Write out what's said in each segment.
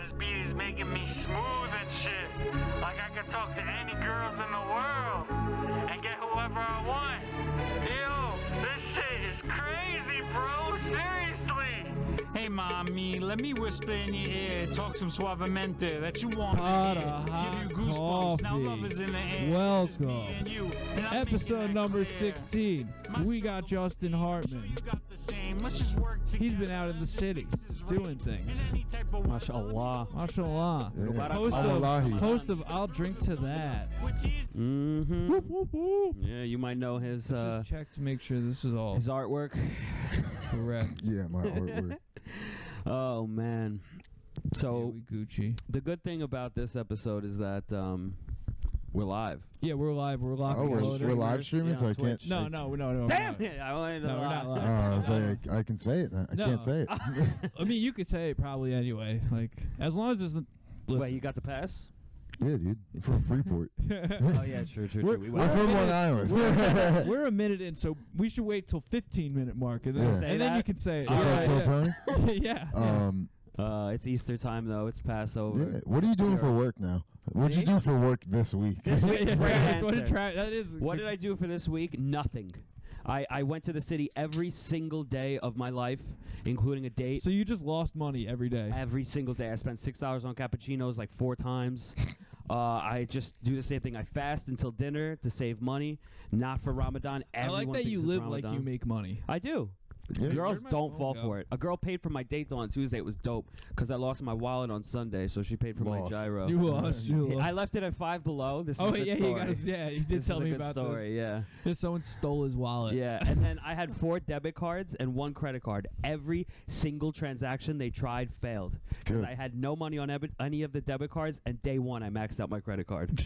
This beat is making me smooth and shit. Like I can talk to any girls in the world and get whoever I want. Yo, this shit is crazy, bro. Seriously. Hey, mommy, let me whisper in your ear, talk some suavemente that you want to hear. Give you goosebumps. Now love is in the air. Welcome. Episode number 16. We got Justin Hartmann. He's been out in the city doing things. Mashallah. Mashallah. Yeah. Host of I'll Drink to That. Mm-hmm. Whoop, whoop, whoop. Yeah, you might know his Just check to make sure this is all his artwork. correct. Yeah, my artwork. Oh man. So we Gucci. The good thing about this episode is that we're live. Yeah, we're live. We're live. Oh, we're live streaming, so I can't. No. Damn it! I wanted to No, we're not lie. live. I was like, I can say it. I can't say it. I mean, you could say it probably anyway. Like, as long as it's. Wait, you got the pass? Yeah, dude. From Freeport. Oh yeah, true. We're We're from Long Island. We're a minute in, so we should wait till 15-minute mark, and then, Yeah. Say and then that? you can say it. Just like Kill Tony? Yeah. It's Easter time though. It's Passover. Yeah. What are you doing for work now? What'd you do for work this week? This week, Yeah, great that's what answer. that is. What did I do for this week? Nothing. I went to the city every single day of my life, including a date. So you just lost money every day. Every single day. I spent $6 on cappuccinos like 4 times. I just do the same thing. I fast until dinner to save money, not for Ramadan. I like Everyone that thinks you it's live Ramadan. like you make money. I do. Yeah. Girls Where'd my don't phone fall go? for it. A girl paid for my date though on Tuesday. It was dope because I lost my wallet on Sunday, so she paid for my Lost. gyro. You lost. I left it at Five Below. This is Oh a good yeah, story. you did This tell is a me good about story, this. Yeah. If someone stole his wallet. Yeah, and then I had 4 debit cards and 1 credit card. Every single transaction they tried failed because Good. I had no money on any of the debit cards, and day 1 I maxed out my credit card.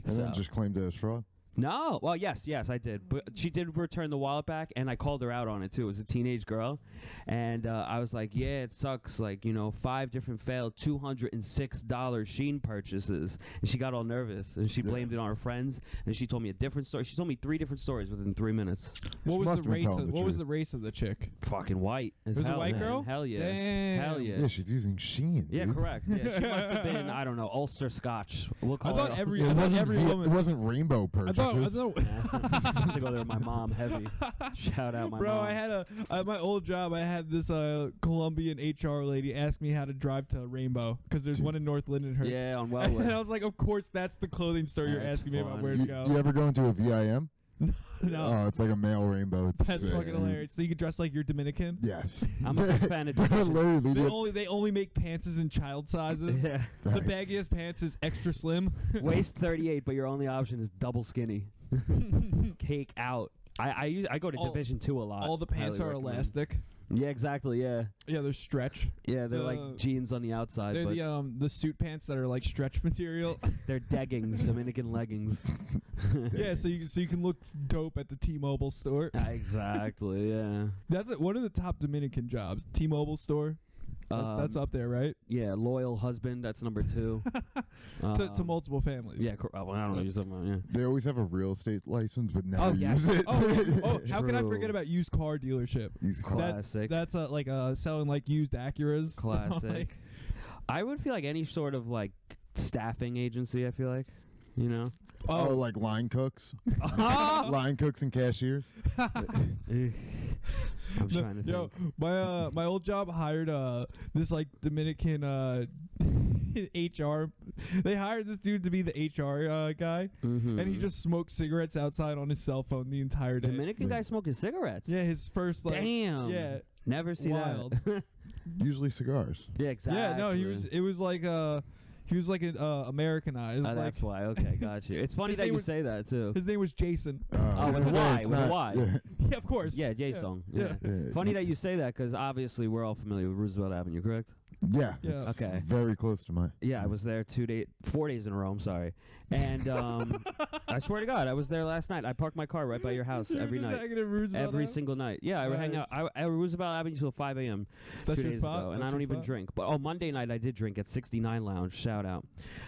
And then just claimed it as fraud. No, well, yes, I did. But she did return the wallet back, and I called her out on it, too. It was a teenage girl. And I was like, yeah, it sucks. Like, 5 different failed $206 Shein purchases. And she got all nervous, and she blamed it on her friends. And she told me a different story. She told me 3 different stories within 3 minutes. What was must the have been race? telling the What was truth. the race of the chick? Fucking white as Was it a hell. white man. girl? Hell yeah. Damn. Hell yeah. Yeah, she's using Shein. Yeah, dude. correct. Yeah, she must have been, I don't know, Ulster Scotch. We'll call thought it every- It I thought wasn't, every woman- it wasn't rainbow purchases. I used to go there with my mom heavy. Shout out my Bro, mom. I had at my old job. I had this Colombian HR lady ask me how to drive to Rainbow because there's one in North Lindenhurst. Yeah, on And Wellwood. I was like, of course, that's the clothing store you're That's asking me about fun. where to You, go. you ever go into a VIM? No, Oh, it's like a male rainbow. It's that's sick, fucking dude. hilarious. So you could dress like you're Dominican. Yes. I'm a big fan of They're tradition. literally They only make pants in child sizes. Yeah. The Thanks. baggiest pants is extra slim. Waist 38, but your only option is double skinny. Cake out. I go to Division 2 a lot. All the pants Highly are recommend. elastic. Yeah, exactly. Yeah, Yeah, they're stretch. yeah. They're like jeans on the outside, They're but the suit pants that are like stretch material. they're deggings, Dominican leggings. Yeah, so you can look dope at the T-Mobile store. Exactly. Yeah. That's one of the top Dominican jobs. T-Mobile store. That's up there, right? Yeah, loyal husband. That's number 2. To multiple families. Yeah, well, I don't know. You're talking about, yeah. They always have a real estate license, but never Oh, yes. use it. How can I True. forget about used car dealership? These Classic. That's like selling like used Acuras. Classic. Like, I would feel like any sort of like staffing agency. I feel like, Oh, like line cooks, line cooks and cashiers. I'm trying to Yo, think. my old job hired this like Dominican HR. They hired this dude to be the HR guy, Mhm. and he just smoked cigarettes outside on his cell phone the entire day. Dominican guy smoking cigarettes. Yeah, his first like. Damn. Yeah. Never see Wild. that. Usually cigars. Yeah, exactly. Yeah, no, he was like he was like Americanized. Oh, like, that's why. Okay, got you. It's funny His that name you was- say that too. his name was Jason. Oh, with a So Y, it's with a not- Y. Yeah. Yeah, of course. Yeah, J-Song. Yeah. Yeah. Funny that you say that because obviously we're all familiar with Roosevelt Avenue, correct? Yeah. Yeah. It's Okay. very close to mine. Yeah, I was there 4 days in a row. I'm sorry, and I swear to God, I was there last night. I parked my car right by your house You were every just night, hanging in Roosevelt every Ave? single night. Yeah, I would hang out at Roosevelt Avenue until 5 a.m. That's 2 your days spot? ago, and That's I don't your even spot? drink. But Monday night I did drink at 69 Lounge. Shout out.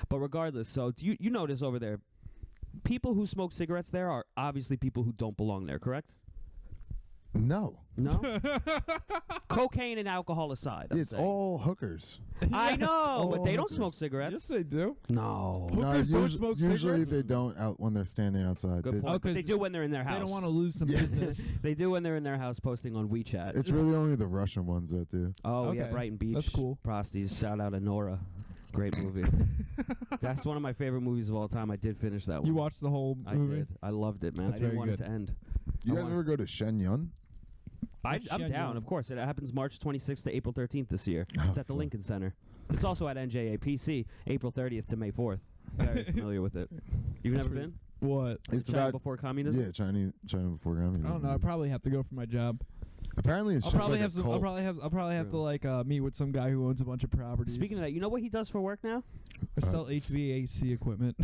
But regardless, so do you notice over there, people who smoke cigarettes there are obviously people who don't belong there, correct? No. No? Cocaine and alcohol aside. I'm It's saying. all hookers. I know, but all they don't hookers. smoke cigarettes. Yes, they do. No. Hookers don't smoke usually cigarettes? they don't out when they're standing outside. Good They- point. But 'cause they do when they're in their house. They don't want to lose some business. They do when they're in their house posting on WeChat. It's really only the Russian ones that do. Oh, yeah, Okay. Brighton Beach. That's cool. Prosties. Shout out to Nora. Great movie. That's one of my favorite movies of all time. I did finish that one. You watched the whole I movie? did. I loved it, man. That's I didn't very want it good. to end. You I guys want- ever go to Shen Yun? I'm Shen down, Yun. of course. It happens March 26th to April 13th this year. Oh, It's at the fun. Lincoln Center. It's also at NJAPC, April 30th to May 4th. Very familiar with it. You've That's never pretty- been? What? It's China about before communism? yeah, China before communism. I don't know. I probably have to go for my job. Apparently, it's I'll just probably like have a some. cult. I'll probably have to True. like meet with some guy who owns a bunch of properties. Speaking of that, you know what he does for work now? I sell s- HVAC equipment.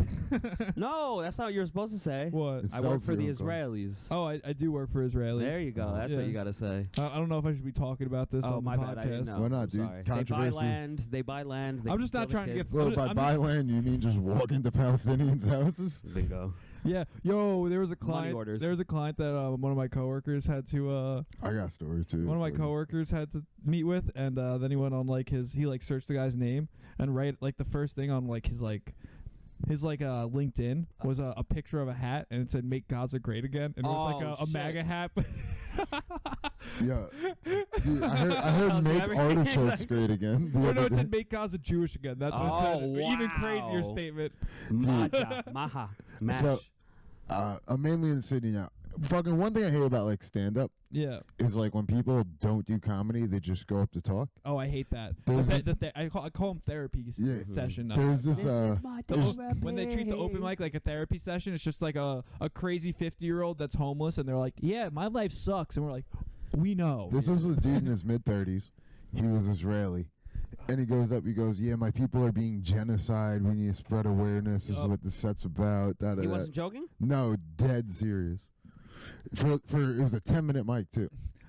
No, that's not what you're supposed to say. What? It's I work sells for the your own car. Israelis. Oh, I do work for Israelis. There you go. That's Yeah. what you got to say. I don't know if I should be talking about this Oh, on my the bad. podcast. I didn't know. Why not, I'm dude? sorry. They buy Controversy. land. They buy land. They I'm just not kill the trying to get kids. Well, I'm by just- buy land, you mean just walk into Palestinians' houses? Bingo. Yeah, yo, there was a Money client. orders. There was a client that one of my coworkers had to. I got a story too. One of my for you. coworkers had to meet with, and then he went on like he searched the guy's name and like the first thing on like his LinkedIn was a picture of a hat, and it said "Make Gaza Great Again," and it was like Oh, a MAGA shit. hat. Yeah, dude, I heard How's make everything? artichokes great again. the No, other it day. said "Make Gaza Jewish Again." That's what it said. Oh, Even crazier wow. statement. Maha. Mash. So- I'm mainly in the city now. Fucking one thing I hate about like stand up Yeah. is like when people don't do comedy, they just go up to talk. Oh, I hate that. There's I call them therapy Yeah. session. There's this When they treat the open mic like a therapy session, it's just like a crazy 50-year-old that's homeless, and they're like, "Yeah, my life sucks," and we're like, "We know." This was a dude in his mid-30s. He was Israeli. And he goes up, he goes, "Yeah, my people are being genocide. We need to spread awareness. This is Yup. what the set's about." Da, da, He da. wasn't joking? No, dead serious. For it was a 10-minute mic too.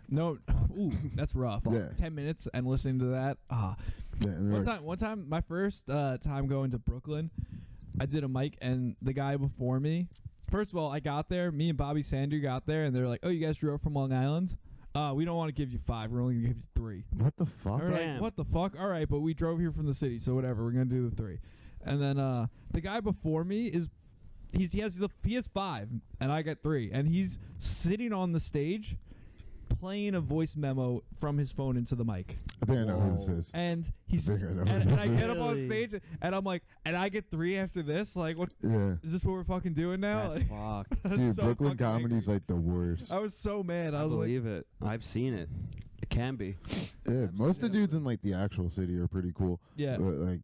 No, ooh, that's rough. Yeah. 10 minutes and listening to that. Yeah, and they're like, One time, my first time going to Brooklyn, I did a mic, and the guy before me. First of all, I got there. Me and Bobby Sander got there, and they're like, "Oh, you guys drove from Long Island? We don't want to give you 5. We're only gonna give you 3." "What the fuck?" We're like, Damn. "What the fuck? All right, but we drove here from the city, so whatever. We're gonna do the 3." And then the guy before me he has 5, and I got 3, and he's sitting on the stage playing a voice memo from his phone into the mic. I think I know who Whoa. this is. And he's I think I know and who I this get up on Really? stage, and I'm like, and I get 3 after this. Like, what Yeah, is this? What we're fucking doing now? That's Like, fucked. I was dude, so Brooklyn fucking angry. comedy's like the worst. I was so mad. I I was like, believe it. I've seen it. It can be. Yeah, most of the dudes in like the actual city are pretty cool. yeah, But like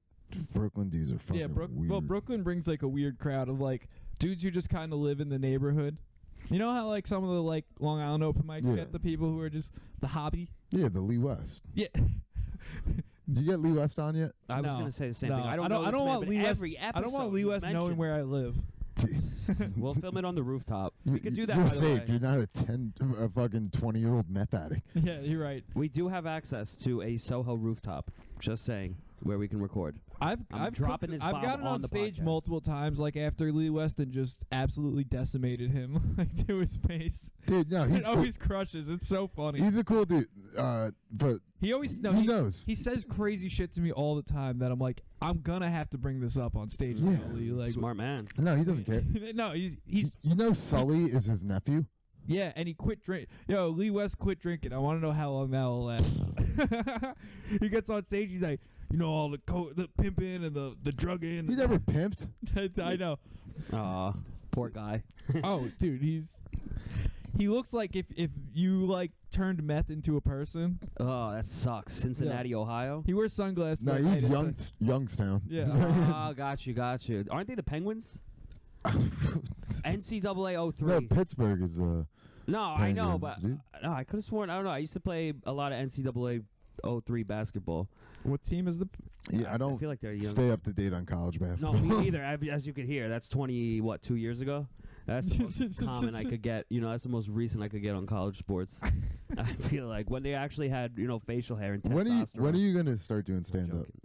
Brooklyn dudes are fucking yeah. weird. Well, Brooklyn brings like a weird crowd of like dudes who just kind of live in the neighborhood. You know how like some of the like Long Island open mics Yeah. get the people who are just the hobby. Yeah, the Lee West. Yeah. Did you get Lee West on yet? I was No. going to say the same No, thing. I don't know this man, want but Lee West. every I don't want episode Lee he's West knowing mentioned. where I live. We'll film it on the rooftop. We could do that, You're by the safe. way. You're not a fucking 20-year-old meth addict. Yeah, you're right. We do have access to a Soho rooftop. Just saying, where we can record. I've dropping cooked- his I've bomb gotten on on the stage podcast. multiple times, like after Lee West, and just absolutely decimated him, like to his face. Dude, no, he's It cool. always crushes. It's so funny. He's a cool dude. But He always he knows. He says crazy shit to me all the time that I'm like, I'm gonna have to bring this up on stage. Yeah. now, Lee. Like, Smart man. No, he doesn't care. no, he's You know Sully is his nephew? yeah, and he quit drink. Yo, Lee West quit drinking. I want to know how long that will last. He gets on stage. He's like, you know, all the pimping and the drugging. He never pimped. I know. Aw, poor guy. Oh, dude, he looks like if you like turned meth into a person. Oh, that sucks. Cincinnati, Ohio. He wears sunglasses. No, at he's night. It's young, like- Youngstown. Yeah. Ah, got you. Aren't they the Penguins? NCAA 03. No, Pittsburgh is No, I know, but Penguins, dude. no, I could have sworn. I don't know. I used to play a lot of NCAA 03 basketball. What team is the? Yeah, I I don't feel like they're young. stay up to date on college No, basketball. me neither. As you could hear, that's 2 years ago. That's the most common I could get. You know, that's the most recent I could get on college sports. I feel like when they actually had, facial hair and testosterone. When are you gonna start doing I'm stand up? joking.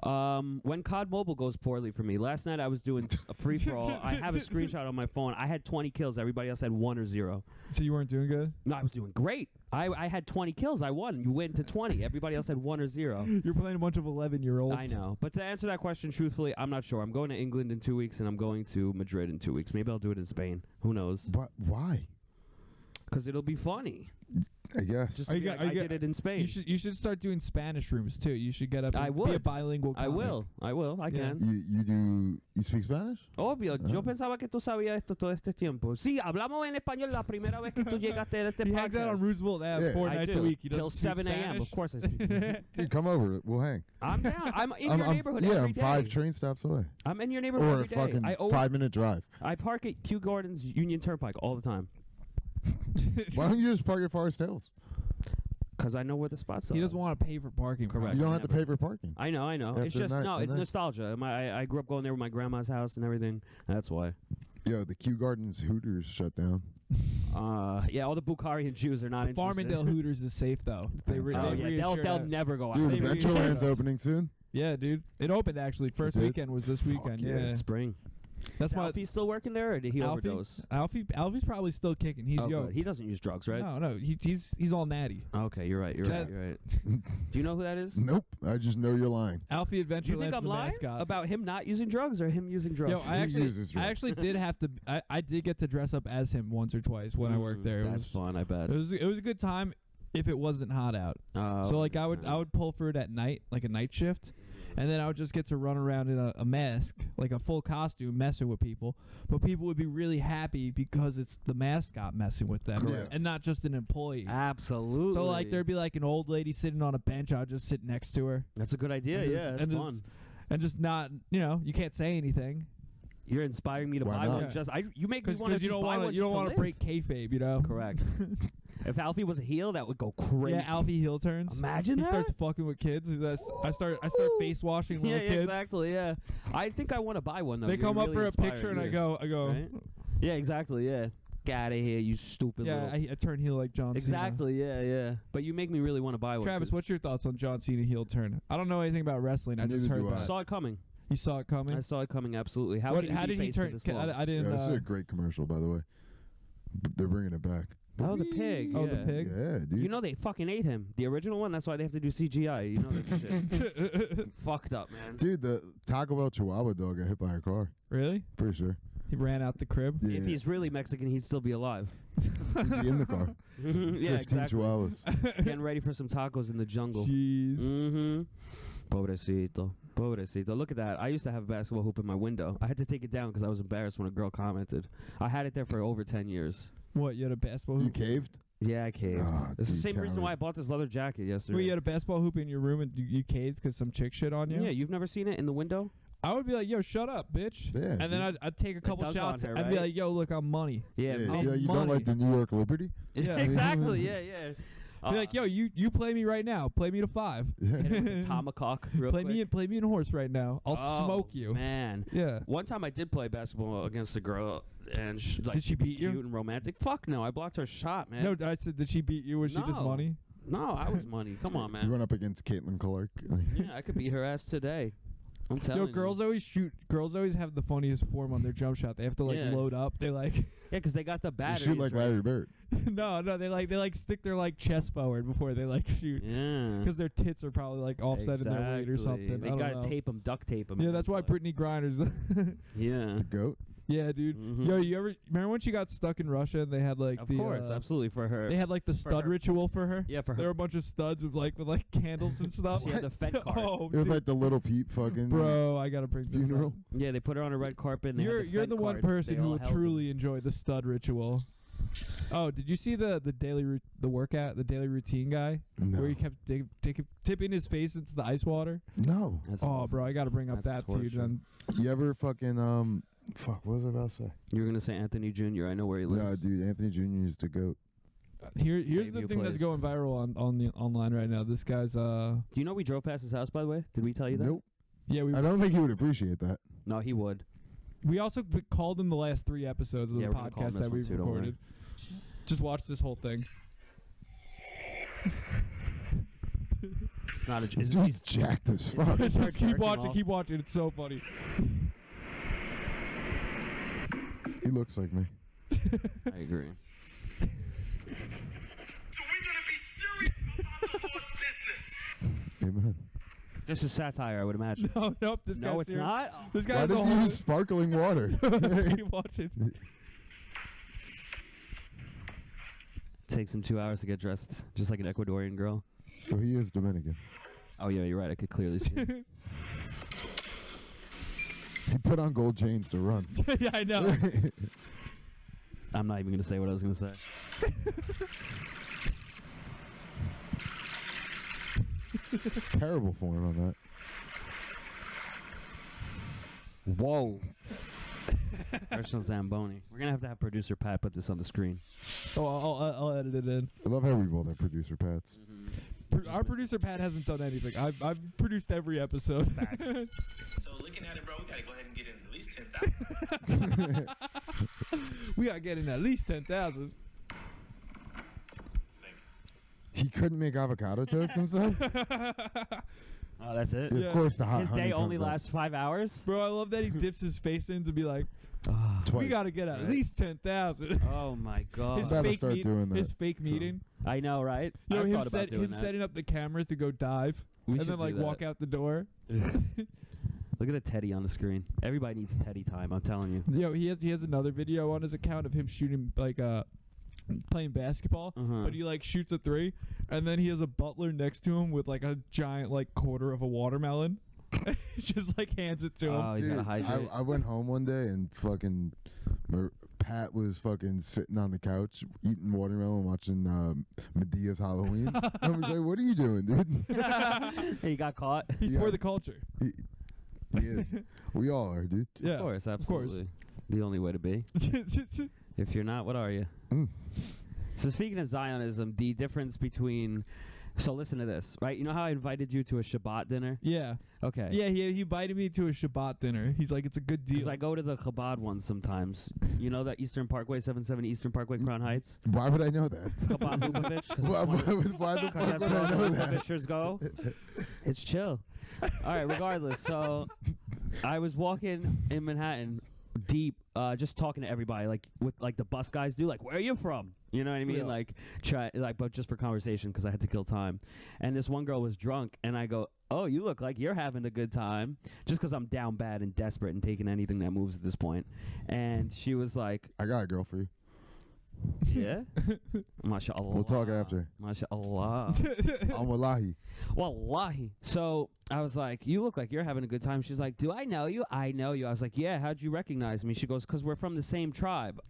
When COD Mobile goes poorly for me. Last night I was doing a free-for-all. I have a screenshot on my phone. I had 20 kills. Everybody else had 1 or 0. So you weren't doing good? No, I was doing great. I had 20 kills. I won. You win to 20. Everybody else had 1 or 0. You're playing a bunch of 11-year-olds. I know. But to answer that question truthfully, I'm not sure. I'm going to England in 2 weeks, and I'm going to Madrid in 2 weeks. Maybe I'll do it in Spain. Who knows? But why? Because it'll be funny. I guess. Just to be like, I did it in Spain. You should start doing Spanish rooms too. You should get up. I And be would. a bilingual. I comic. will. I Yeah. can. You speak Spanish? Obvio, yo pensaba que tú sabías esto todo este tiempo. Sí, hablamos en español la primera vez que tú llegaste a este He hangs out on podcast. Roosevelt Ave Yeah. 4 I nights do. a week. He Till doesn't speak 7 a.m. Spanish. Of course I speak. Dude, come over. We'll hang. I'm down. I'm in your neighborhood yeah, every I'm day. 5 train stops away. I'm in your neighborhood Or every a day. fucking I 5-minute drive. I park at Kew Gardens Union Turnpike all the time. Why don't you just park at Forest Hills? Because I know where the spots are. He doesn't want to pay for parking. Correct. You don't have to never. pay for parking. I know. After It's just, night- no, a it's night. nostalgia. I grew up going there with my grandma's house and everything. That's why. Yo, the Kew Gardens Hooters shut down. Yeah, all the Bukharian Jews are not The interested. Farmingdale Hooters is safe though. They Oh, yeah, reassured they'll us. never go out. Dude, They reassured Adventureland's us. opening soon. Yeah, dude. It opened actually. First did? weekend was this Fuck weekend. yeah. Yeah. Spring. That's Is why Alfie's still working there, or did he Alfie, overdose? Alfie's probably still kicking. He's Oh, yoked. good. He doesn't use drugs, right? No, he's all natty. Okay, you're right. You're right. That- You're right. Do you know who that is? Nope. I just know you're lying. Alfie Do you Adventureland's think I'm the lying mascot. about him not using drugs or him using drugs? Yo, He uses drugs. I actually did have to. I did get to dress up as him once or twice when I worked there. That's fun, I bet. It was a good time if it wasn't hot out. So like I would pull for it at night, like a night shift, and then I would just get to run around in a mask, like a full costume, messing with people. But people would be really happy because it's the mascot messing with them, Correct. and not just an employee. Absolutely. So like there'd be like an old lady sitting on a bench. I'd just sit next to her. That's a good idea. And Yeah, just- that's and fun. just- And just not, you can't say anything You're inspiring me to Why buy not? one. You make me want to because you don't buy one. you don't just want to to break kayfabe, you know. Correct. If Alfie was a heel, that would go crazy. Yeah, Alfie heel turns. Imagine he that. starts fucking with kids. I start face washing Yeah, little kids. exactly. Yeah, I think I want to buy one though. They You're come up really for a inspiring. picture and yeah. I go. Right? Yeah, exactly. Yeah, get out of here, you stupid. Yeah, little. I turn heel like John Cena. Exactly. Yeah. But you make me really want to buy one. Travis, 'cause what's your thoughts on John Cena heel turn? I don't know anything about wrestling. I just Neither heard do I. that. Saw it coming. You saw it coming. I saw it coming. Absolutely. How What- can you how be did he faced with turn? this long? I didn't. Yeah, this is a great commercial, by the way. They're bringing it back. Oh, the pig. Oh, yeah. the pig. Yeah, dude. You know they fucking ate him. The original one. That's why they have to do CGI. You know that shit. Fucked up, man. Dude, the Taco Bell Chihuahua dog got hit by a car. Really? Pretty sure. He ran out the crib. Yeah. If he's really Mexican, he'd still be alive. He'd be in the car. Yeah, 15 exactly. Chihuahuas. Getting ready for some tacos in the jungle. Jeez. Mm-hmm. Pobrecito. Look at that. I used to have a basketball hoop in my window. I had to take it down because I was embarrassed when a girl commented. I had it there for over 10 years. What? You had a basketball You hoop? caved? Yeah, I caved. Ah, It's the dude, same reason coward. why I bought this leather jacket yesterday. Wait, you had a basketball hoop in your room and you caved because some chick shit on you? Yeah, you've never seen it in the window? I would be like, yo, shut up, bitch. Yeah, And then dude. I'd take a couple dunk on shots. her, I'd be right? like, yo, look, I'm money. Yeah. Yeah, I'm you don't money. like the New York Liberty? Yeah. Exactly. Yeah. Be like, yo, you play me right now. Play me to 5. hit him with a tomahawk real play quick. me in horse right now. I'll Oh, smoke you. Man. Yeah. One time I did play basketball against a girl, and Did she beat you? cute and romantic. Fuck no, I blocked her shot, man. No, I said, did she beat you? Was she just No. money? No, I was money. Come on, You man. went up against Caitlin Clark. Yeah, I could beat her ass today. I'm telling Yo, you. girls always have the funniest form on their jump shot. They have to Yeah. load up. They like Yeah, because they got the You batteries. shoot like right? Larry Bird. no, they stick their chest forward before they shoot. Yeah. Because their tits are probably offset in their weight or Exactly. something. They I don't gotta know. tape them, duct tape them. Yeah, that's why Brittany Griner's. Yeah. The GOAT. Yeah, dude. Mhm. Yo, you ever remember when she got stuck in Russia and they had Of course, absolutely for her. they had the stud her. ritual for her? Yeah, for There were her. a bunch of studs with candles and stuff. She had the Fed card. Oh, It was dude. like the Little Peep fucking Bro, I gotta bring this funeral. up. Yeah, they put her on a red carpet. And they had You're Fed the one cards. person They who all will held truly enjoy the stud ritual. Oh, did you see the daily daily routine guy No. where he kept tipping his face into the ice water? No. That's Oh, awful. bro, I gotta bring up That's that to you, torture. Jen. You ever fucking fuck, what was I about to say? You were gonna say Anthony Jr. I know where he lives. No, dude, Anthony Jr. is the GOAT. Here's Save the you thing that's place. going viral on the online right now. This guy's Do you know we drove past his house? By the way, did we tell you that? Nope. yeah we I don't think he would appreciate that. No, he would. we also called him the last 3 episodes of Yeah, the we're gonna call him podcast this that one we've too, don't worry. recorded. Just watch this whole thing. not a. This dude's jacked as fuck. Just Just keep jerking watching, off. keep watching. It's so funny. He looks like me. I agree. So we're gonna be serious about the Lord's business. Amen. This is satire, I would imagine. No, nope. This No, guy's it's serious. not. This Why guy's a does he whole. use sparkling water? Keep watching. Takes him 2 hours to get dressed, just like an Ecuadorian girl. So he is Dominican. Oh yeah, you're right. I could clearly see. It. He put on gold chains to run. Yeah, I know. I'm not even gonna say what I was gonna say. Terrible form on that. Whoa. Arsenal Zamboni. We're gonna have to have producer Pat put this on the screen. Oh, I'll edit it in. I love how we both have producer Pats. Our producer Pat hasn't done anything. I've produced every episode. So looking at it, bro, we gotta go ahead and get in at least 10,000. We gotta get in at least 10,000. He couldn't make avocado toast himself? Oh, that's it. Yeah. Of course, the hot His honey day only comes out. lasts 5 hours. Bro, I love that he dips his face in to be like, Oh, we Twice. gotta get at Right. least 10,000. oh my god. His Gotta fake start doing that. His fake meeting. I know, right? You know, I him, thought about doing that. setting up the cameras to go dive We and should then like do walk that. out the door. Look at the Teddy on the screen. Everybody needs Teddy time. I'm telling you. Yo, he has another video on his account of him shooting like playing basketball, Uh-huh. but he like shoots a 3, and then he has a butler next to him with like a giant like quarter of a watermelon. Just like hands it to him. Oh, he's Dude, gotta hydrate. I went home one day and fucking Pat was fucking sitting on the couch eating watermelon, watching Medea's Halloween. I was like, "What are you doing, dude?" Hey, you got caught. He's yeah. for the culture. He is. We all are, dude. Yeah, Of course, of course. absolutely. The only way to be. If you're not, what are you? Mm. So speaking of Zionism, the difference between... So listen to this, right? You know how I invited you to a Shabbat dinner? Yeah, Okay. yeah. He invited me to a Shabbat dinner. He's like, it's a good Because deal. I go to the Chabad ones sometimes. You know that Eastern Parkway, 770 Eastern Parkway, Crown Heights? Why would I know that? Chabad Lubavitch? why the Because fuck that's would where I the know that? Lubavitchers go. It's chill. All right, regardless. So I was walking in Manhattan deep, just talking to everybody, like with like the bus guys do, like, where are you from? You know what I mean? Yeah. But just for conversation because I had to kill time. And this one girl was drunk, and I go, "Oh, you look like you're having a good time," just because I'm down bad and desperate and taking anything that moves at this point. And she was like, I got a girl for you. "Yeah, mashallah." We'll talk after. Mashallah. I'm wallahi. Wallahi. So I was like, "You look like you're having a good time." She's like, "Do I know you?" "I know you." I was like, "Yeah, how'd you recognize me?" She goes, "'Cause we're from the same tribe."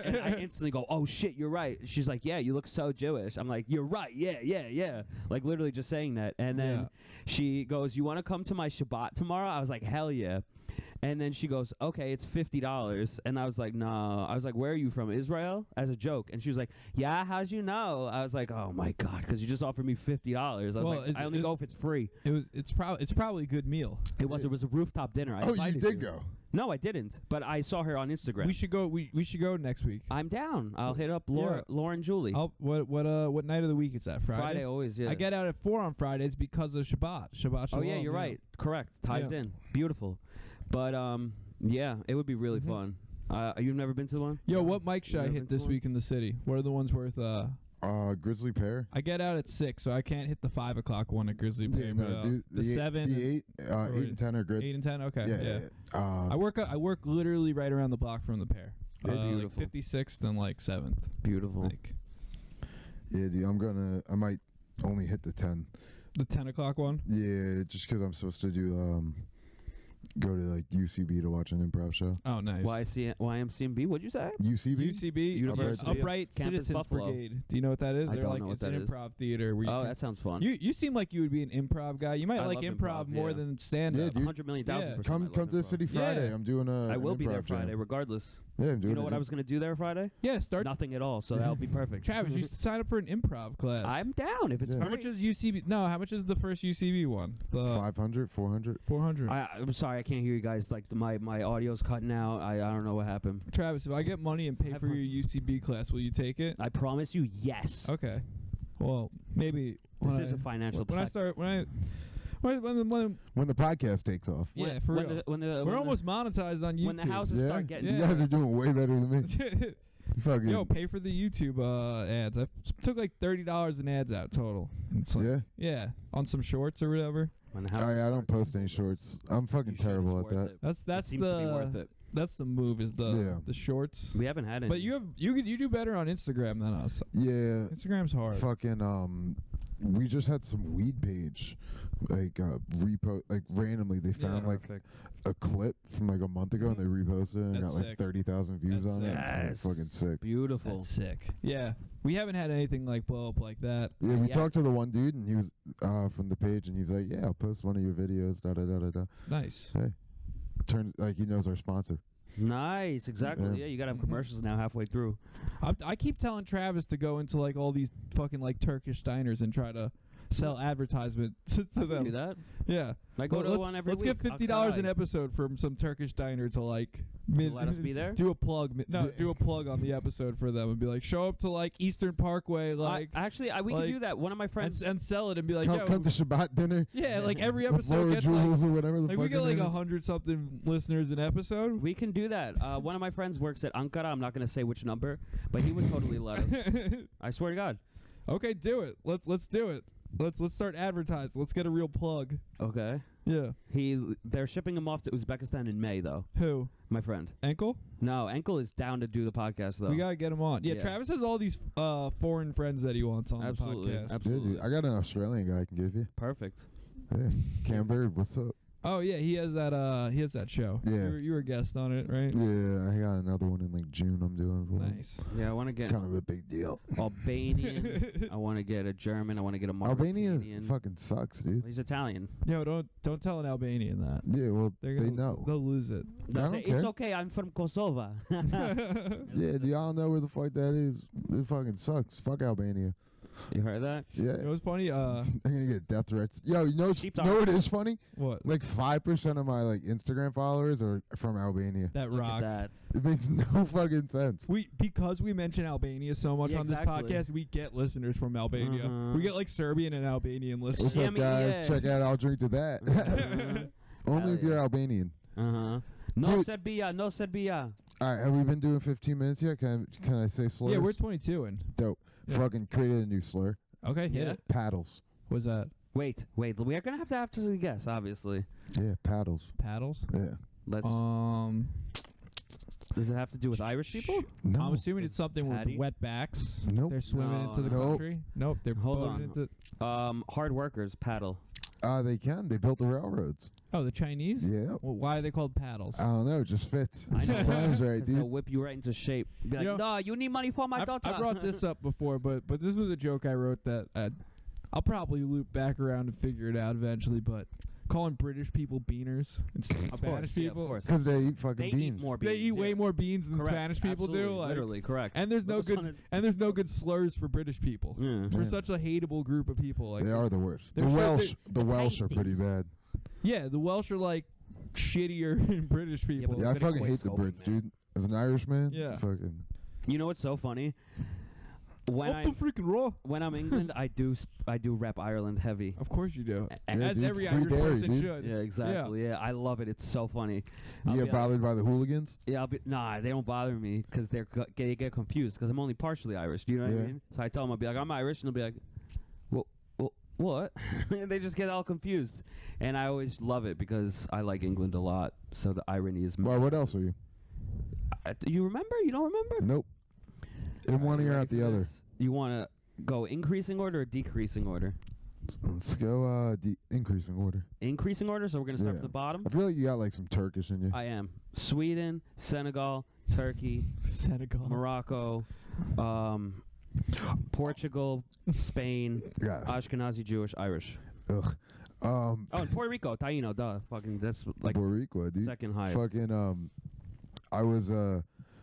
And I instantly go, "Oh shit, you're right." She's like, "Yeah, you look so Jewish." I'm like, "You're right. Yeah." Like literally just saying that. And then Yeah. she goes, "You want to come to my Shabbat tomorrow?" I was like, "Hell yeah." And then she goes, "Okay, it's $50." And I was like, "No." I was like, "Where are you from? Israel?" As a joke. And she was like, "Yeah, how'd you know?" I was like, "Oh my God," because you just offered me $50. I was Well, like, "I only go if it's free." It's probably a good meal. It was a rooftop dinner. I Oh, you invited did go. No, I didn't. But I saw her on Instagram. We should go. We should go next week. I'm down. I'll hit up Yeah. Lauren Julie. What night of the week is that? Friday always, yeah. I get out at 4 on Fridays because of Shabbat. Shabbat Oh Shalom. yeah, you're right. Correct. Ties Yeah. in. Beautiful. But yeah, it would be really Mhm. fun. You've never been to one? Yo, what mic should You I never hit been to this one? week in the city? What are the ones worth? Grizzly pear. I get out at 6, so I can't hit the 5 o'clock one at Grizzly Pear. Yeah, but, no, dude. the 7, the 8, 8 and 10 are good. 8 and 10. Okay, Yeah. I work literally right around the block from the Pear. Yeah, Like beautiful. 56th and like 7th. Beautiful. Like Yeah, dude. I might only hit the 10. the 10 o'clock one. Yeah, just because I'm supposed to do go to like UCB to watch an improv show. Oh, nice. YMCMB? What'd you say? UCB? UCB, University of Upright Campus Citizens Buffalo. Brigade. Do you know what that is? I They're don't like know what it's an that is. improv theater where you Oh, can- that sounds fun. You seem like you would be an improv guy. You might I like love improv improv, more yeah. than stand Yeah, up. dude. 100,000,000%. Come to the city Friday. Yeah. I'm doing I will an be there improv jam. Friday, regardless. Yeah, I'm doing You know what I was gonna do there Friday? Yeah, start. Nothing at all. So that'll be perfect. Travis, you should sign up for an improv class. I'm down if it's Yeah. How free. much is UCB? No, how much is the first UCB one? The 500, 400. 400. I'm sorry, I can't hear you guys. Like my audio's cutting out. I don't know what happened. Travis, if I get money and pay Have for her- your UCB class, will you take it? I promise you, yes. Okay. Well, maybe This when is I- a financial. when I start when When the podcast takes off. yeah, for when real. the, We're almost monetized on YouTube. when the houses Yeah, start getting. you Yeah. guys are doing way better than me. Fucking Yo, pay for the YouTube ads. I took like $30 in ads out total. And it's like, yeah. on some shorts or whatever. When the Oh, houses yeah, I don't start post getting any big, shorts. I'm fucking you should. terrible It's at worth that. it. That's It seems to be worth the it. that's the move is the shorts. We haven't had any. But you do better on Instagram than us. Yeah. Instagram's hard. Fucking we just had some weed page like repost like randomly they found like Perfect. a clip from like a month ago and they reposted it and That's got like sick. 30,000 views That's on sick. it. Yes. It's fucking sick. Beautiful. That's sick. Yeah, we haven't had anything like blow up like that. Yeah, we Yeah. talked to the one dude and he was from the page and he's like, "Yeah, I'll post one of your videos." Da da da da da. Nice. Hey, turns like he knows our sponsor. Nice, exactly. Yeah. Yeah, you gotta have commercials now halfway through. I keep telling Travis to go into like all these fucking like Turkish diners and try to sell advertisement to I can them. do that. Yeah. I go Well, to let's, one every let's week. get $50 an Aksai. episode from some Turkish diner to like Let us be there? Do a plug. No, Yeah. do a plug on the episode for them and be like, show up to like Eastern Parkway, like Actually, we like- can do that. One of my friends. and sell it and be like, Come to Shabbat dinner. yeah, like every with episode Laura gets like, Jules or whatever the like fuck we get her like name is. 100 something listeners an episode. we can do that. One of my friends works at Ankara. I'm not gonna say which number, but he would totally let us. I swear to God. Okay, do it. Let's do it. Let's start advertising. Let's get a real plug. Okay. Yeah. They're shipping him off to Uzbekistan in May, though. Who? My friend. Ankle? No, Ankle is down to do the podcast though. We gotta get him on. Yeah, Yeah. Travis has all these foreign friends that he wants on Absolutely. the podcast. Yeah, Absolutely. dude, I got an Australian guy I can give you. Perfect. Hey, Cam Bird, what's up? Oh yeah, he has that show. Yeah. You were a guest on it, right? Yeah, I got another one in like June. I'm doing for him. Nice. Yeah, I want to get Kind of a big deal. Albanian. I want to get a German. I want to get a Albania Mauritanian. fucking sucks, dude. He's Italian. Yo, don't tell an Albanian that. Yeah, well, They're they gonna know. they'll lose it. They'll don't say, care. it's okay. I'm from Kosovo. Yeah, do y'all know where the fuck that is? It fucking sucks. Fuck Albania. You heard that? Yeah. It was funny. I'm gonna get death threats. Yo, you know Sheep what it is funny? What? Like 5% of my like Instagram followers are from Albania. That Look rocks. at that. It makes no fucking sense. Because we mention Albania so much Yeah, on exactly. this podcast, we get listeners from Albania. Uh-huh. We get like Serbian and Albanian listeners. What's up, Jimmy, guys? yeah. Check out I'll Drink to That. Only Hell if you're yeah. Albanian. Uh-huh. No Dude. Serbia. No Serbia. All right, have we been doing 15 minutes yet? Can I say slurs? Yeah, we're 22 in. dope. Yeah. Fucking created a new slur. Okay, hit Yeah. it. Paddles. What's that? Wait. We are going to have to guess, obviously. Yeah, paddles. Paddles? Yeah. Let's. Does it have to do with Irish people? No. I'm assuming it's something Patty? with wet backs. Nope. They're swimming No, into the no. country. Nope. They're Hold boating on. into. Hard workers paddle. They can. They built the railroads. Oh, the Chinese. Yeah. Well, why are they called paddles? I don't know. It just fits. I It know. just sounds right, 'Cause they'll dude. whip you right into shape. Be like, You know, no, you need money for my daughter. I brought this up before, but this was a joke I wrote that I'll probably loop back around and figure it out eventually. But calling British people beaners instead of Of Spanish course, yeah, people, of course. Because they eat fucking They beans. eat more beans. they eat way yeah. more beans than Correct. Spanish people do. Absolutely, Like, literally, correct. and there's no Look what's good on it. slurs for British people. Yeah. We're Yeah. such a hateable group of people. Like They are the worst. they're The so- Welsh. they- The Welsh are pretty pasties. bad. yeah, the Welsh are like shittier than British people. but Yeah, I good at fucking hate the quick Brits, scoping, man. dude. As an Irishman, Yeah. fucking. You know what's so funny? Up the freaking raw. When I'm England, I do rep Ireland heavy. Of course you do. And Yeah, As dude, every free Irish dairy, person dude. should. yeah, exactly. Yeah. I love it. It's so funny. You I'll get be like- bothered by the hooligans? Yeah, nah, they don't bother me because they get confused because I'm only partially Irish. Do you know what I Yeah. mean? So I tell them, I'll be like, I'm Irish, and they'll be like, what? And they just get all confused. And I always love it because I like England a lot. So the irony is. Well, what else are you? You remember? You don't remember? Nope. In one You ear, ready out the for other. this? You want to go increasing order or decreasing order? Let's go increasing order. Increasing order, so we're going to start Yeah. from the bottom? I feel like you got like some Turkish in you. I am. Sweden, Senegal, Turkey, Senegal. Morocco, Portugal, Spain, Yeah. Ashkenazi, Jewish, Irish. Ugh. Oh, and Puerto Rico, Taino, duh. Fucking, that's like Puerto Rico, dude. second highest. Fucking I was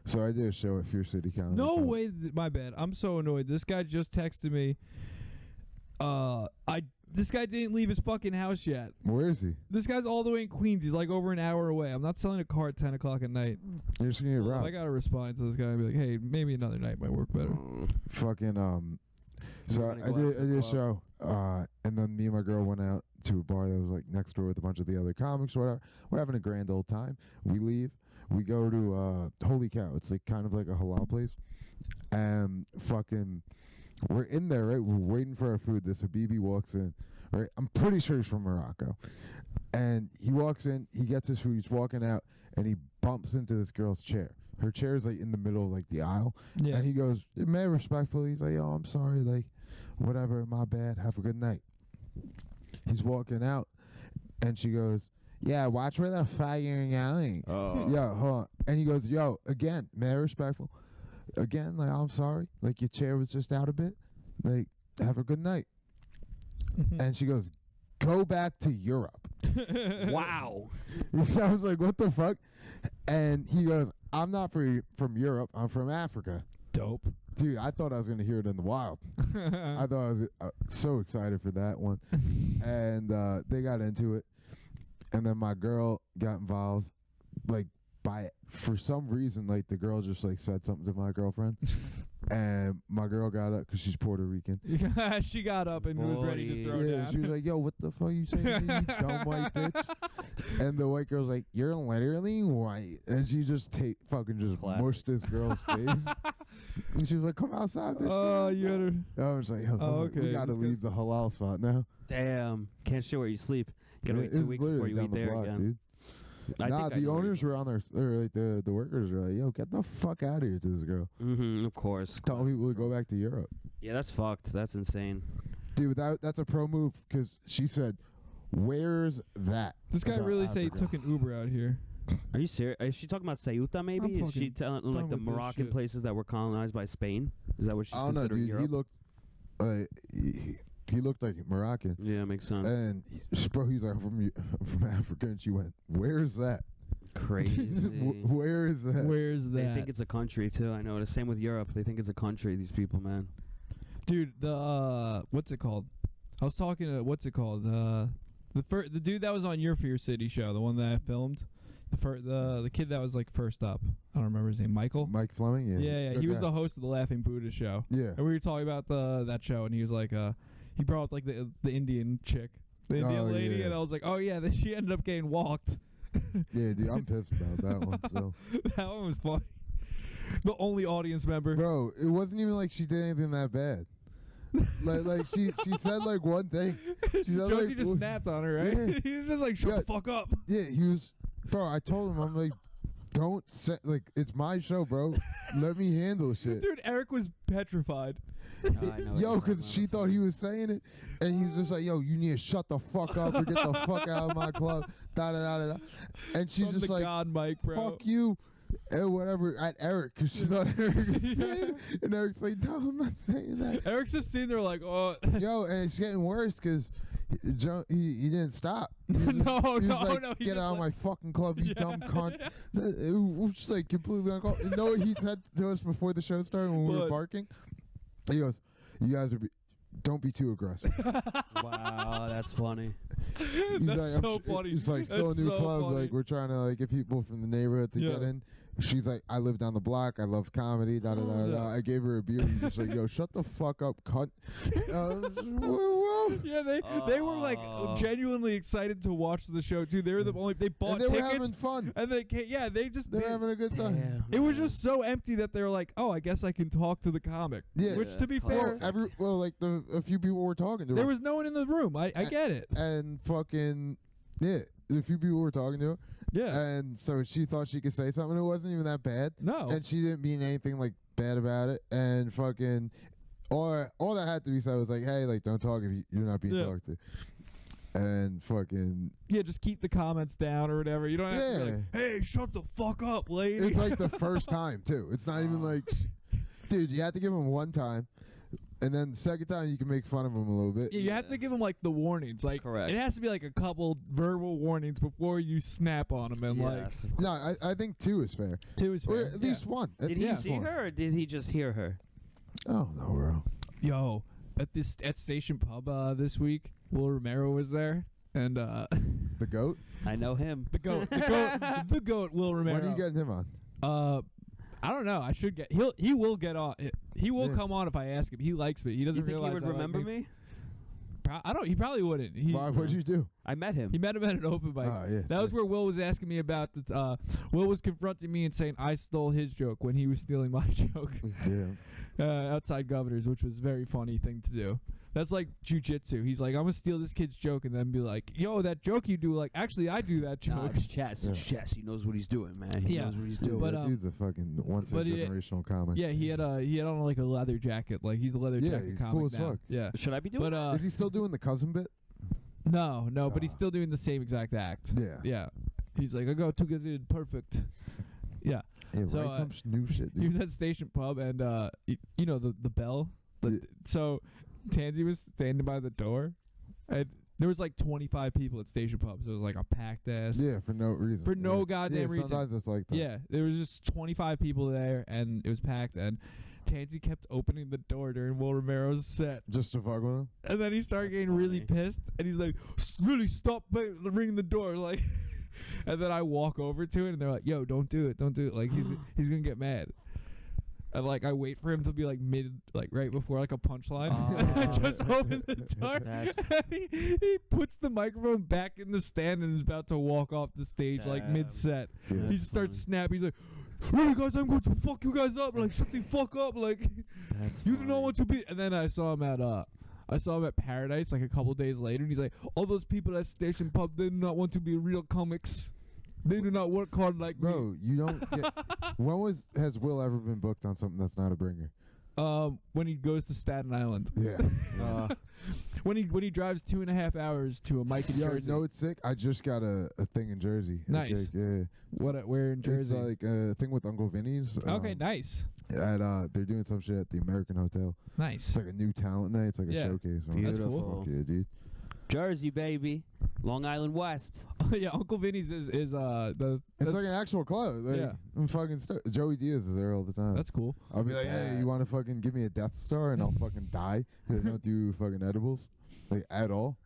so I did a show at Fear City Comedy No Club. way. My bad. I'm so annoyed. This guy just texted me. This guy didn't leave his fucking house yet. Where is he? This guy's all the way in Queens. He's like over an hour away. I'm not selling a car at 10 o'clock at night. You're just gonna get I robbed. gotta respond to this guy and be like, hey, maybe another night might work better. Fucking So wanna I go out did to I the did a club. show, and then me and my girl went out to a bar that was like next door with a bunch of the other comics or whatever. We're having a grand old time. We leave. We go to Holy Cow. It's like kind of like a halal place. And fucking, we're in there, right? We're waiting for our food. This Habibi walks in, right? I'm pretty sure he's from Morocco. And he walks in, he gets his food, he's walking out, and he bumps into this girl's chair. Her chair is like in the middle of like the aisle. Yeah. And he goes, man, respectfully, he's like, yo, I'm sorry, like, whatever, my bad, have a good night. He's walking out, and she goes, yeah, watch where the fuck you're going. Oh. Yeah, hold on. And he goes, yo, again, man, respectful. Again, like, I'm sorry. Like, your chair was just out a bit. Like, have a good night. And she goes, go back to Europe. Wow. I was like, what the fuck? And he goes, I'm not from Europe. I'm from Africa. Dope. Dude, I thought I was going to hear it in the wild. I thought I was so excited for that one. And they got into it. And then my girl got involved. Like, for some reason, like, the girl just, like, said something to my girlfriend. And my girl got up because she's Puerto Rican. She got up and was ready to throw Yeah, down. she was like, yo, what the fuck you saying to me, you dumb white bitch? And the white girl's like, you're literally white. And she just fucking just Classic. mushed this girl's face. And she was like, come outside, bitch. Oh, come you outside. gotta. I was like, yo, come on, okay, we gotta this leave the halal spot now. Damn. Can't shit where you sleep. Gotta Yeah, wait 2 it's weeks before literally you down eat the there block, again. dude. I Nah, think I the know where owners you were on their, or like the workers were like, yo, get the fuck out of here to this girl. Mm-hmm, of course. Tell people to go back to Europe. Yeah, that's fucked. That's insane. Dude, that's a pro move because she said, where's that? This guy about really say he Africa? took an Uber out here. Are you serious? Is she talking about Ceuta maybe? I'm Is she fucking telling done like the with this Moroccan shit. places that were colonized by Spain? Is that what she's I don't know, considering dude. Europe? He looked like Moroccan. Yeah, makes sense. And bro, he's like, I'm from Africa, and she went, "Where's that? Crazy. Where is that?" Where's that? They think it's a country too. I know. The same with Europe. They think it's a country. These people, man. Dude, the what's it called? I was talking to the dude that was on your Fear City show, the one that I filmed. The kid that was like first up. I don't remember his name. Michael. Mike Fleming. Yeah. Yeah. Good He was guy. the host of the Laughing Buddha show. Yeah. And we were talking about that show, and he was like, he brought up like the Indian chick, the Indian lady, yeah. and I was like, oh yeah, then she ended up getting walked. Yeah, dude, I'm pissed about that one. So, That one was funny. The only audience member. bro, it wasn't even like she did anything that bad. like she said like one thing. She said, Josie like, just snapped on her, right? Yeah. He was just like, shut Yeah. the fuck up. Yeah, he was. Bro, I told him, I'm like, don't say, like, it's my show, bro. Let me handle shit. Dude, Eric was petrified. I know what Yo, you're talking because about. she thought he was saying it, and he's just like, yo, you need to shut the fuck up or get the fuck out of my club. Da da da da. And she's From just the like, God mic, bro. fuck you. And whatever at Eric, because she thought Eric was saying it. And Eric's like, no, I'm not saying that. Eric's just sitting there like, oh. Yo, and it's getting worse because he didn't stop. He was No, he was no, like, no, he get just out of my like- fucking club, you Yeah, dumb cunt. yeah. It was just like completely uncalled. You know what he said to us before the show started when we were What? barking? He goes, you guys don't be too aggressive. Wow, that's funny. He's That's like, so funny. It's like still a That's new so club. funny. Like we're trying to like get people from the neighborhood to Yeah. get in. She's like, I live down the block. I love comedy. Da da da da. I gave her a beer. He's just like, yo, shut the fuck up, cunt. Whoa. Yeah, they were like Oh. genuinely excited to watch the show too. They were the only they bought And they were tickets having fun. and they just They're having a good time. Damn. it was just so empty that they were like, oh, I guess I can talk to the comic. Yeah. Which to be Well, fair, Like a few people were talking to her. there was no one in the room. I get it. And fucking yeah, a few people were talking to her. Yeah. And so she thought she could say something. It wasn't even that bad. No. And she didn't mean anything like bad about it. And fucking all that had to be said was like, hey, like don't talk if you're not being Yeah. talked to. And fucking Yeah, just keep the comments down or whatever. You don't have to be like, Yeah. hey, shut the fuck up, lady. it's like the first time too. It's not even like, dude, you have to give him one time. And then the second time you can make fun of him a little bit. Yeah, you have to give them like the warnings. Like Correct. it has to be like a couple verbal warnings before you snap on them. And Yes. No, I think 2 is fair. like 2 is Or fair. at least 1. At Did he least see 1. her or did he just hear her? Oh no, bro. Yo, at Station Pub this week, Will Romero was there, and The goat. I know him. the goat, the goat, Will Romero. When are you getting him on? I don't know. I should get. He will get on. he will Yeah. come on if I ask him. He likes me. He doesn't You think he realize would I like remember me? I don't. He probably wouldn't. Why? What'd you do? I met him. He met him at an open mic. Oh, yeah, That was sick. where Will was asking me about the. Will was confronting me and saying I stole his joke when he was stealing my joke. Yeah. Outside Governors, which was a very funny thing to do. That's like jujitsu. He's like, I'm gonna steal this kid's joke and then be like, yo, that joke you do, like, actually, I do that Nah, joke. it's chess. It's Yeah. chess. He knows what he's doing, man. He Yeah. knows what he's Dude, doing. But, that dude's a fucking once in a but he- generational comic. Yeah, he had on like a leather jacket. Like he's a leather Yeah, jacket he's comic cool as now. fuck. Yeah, Should I be doing? but Is he still doing the cousin bit? no, but he's Ah. still doing the same exact act. Yeah. Yeah, he's like, I got to get it perfect. Yeah, Yeah, So, write some new shit, he dude. was at Station Pub and you know the bell. Yeah. So Tansy was standing by the door, and there was like 25 people at Station Pub. So it was like a packed ass. Yeah, for no reason. For no yeah. goddamn reason. Sometimes it's like that. Yeah, there was just 25 people there, and it was packed. And Tansy kept opening the door during Will Romero's set, Just to fuck with him? and then he started That's getting really funny. pissed, and he's like, "Really, stop ringing the door!" Like, and then I walk over to it, and they're like, "Yo, don't do it, like he's gonna get mad." And like I wait for him to be like right before like a punchline, and I just open the door. That's- And he puts the microphone back in the stand and is about to walk off the stage like Damn. mid set. Yeah. He That's just starts funny. snapping. He's like, "Really, guys, I'm going to fuck you guys up. Like, shut the fuck up. Like, That's you do not funny. want to be." And then I saw him at Paradise like a couple days later, and he's like, "All those people at Station Pub, they do not want to be real comics. They do not work hard like me." Bro, you don't get. Has Will ever been booked on something that's not a bringer? When he goes to Staten Island, Yeah. when he drives 2.5 hours to a mic in Yo, Jersey. no, it's sick. I just got a thing in Jersey. Nice. Okay, yeah. Where in Jersey? It's like a thing with Uncle Vinny's. Okay, nice, They're doing some shit at the American Hotel. nice. It's like a new talent night. It's like Yeah. a showcase. I'm like, That's cool. Beautiful. Fuck yeah, dude. Jersey, baby. Long Island West. Yeah, Uncle Vinny's is the. It's that's- like an actual club. Like, Yeah. I'm fucking Joey Diaz is there all the time. That's cool. I'll be like, hey, you want to fucking give me a Death Star and I'll fucking die? 'Cause they don't do fucking edibles, like at all.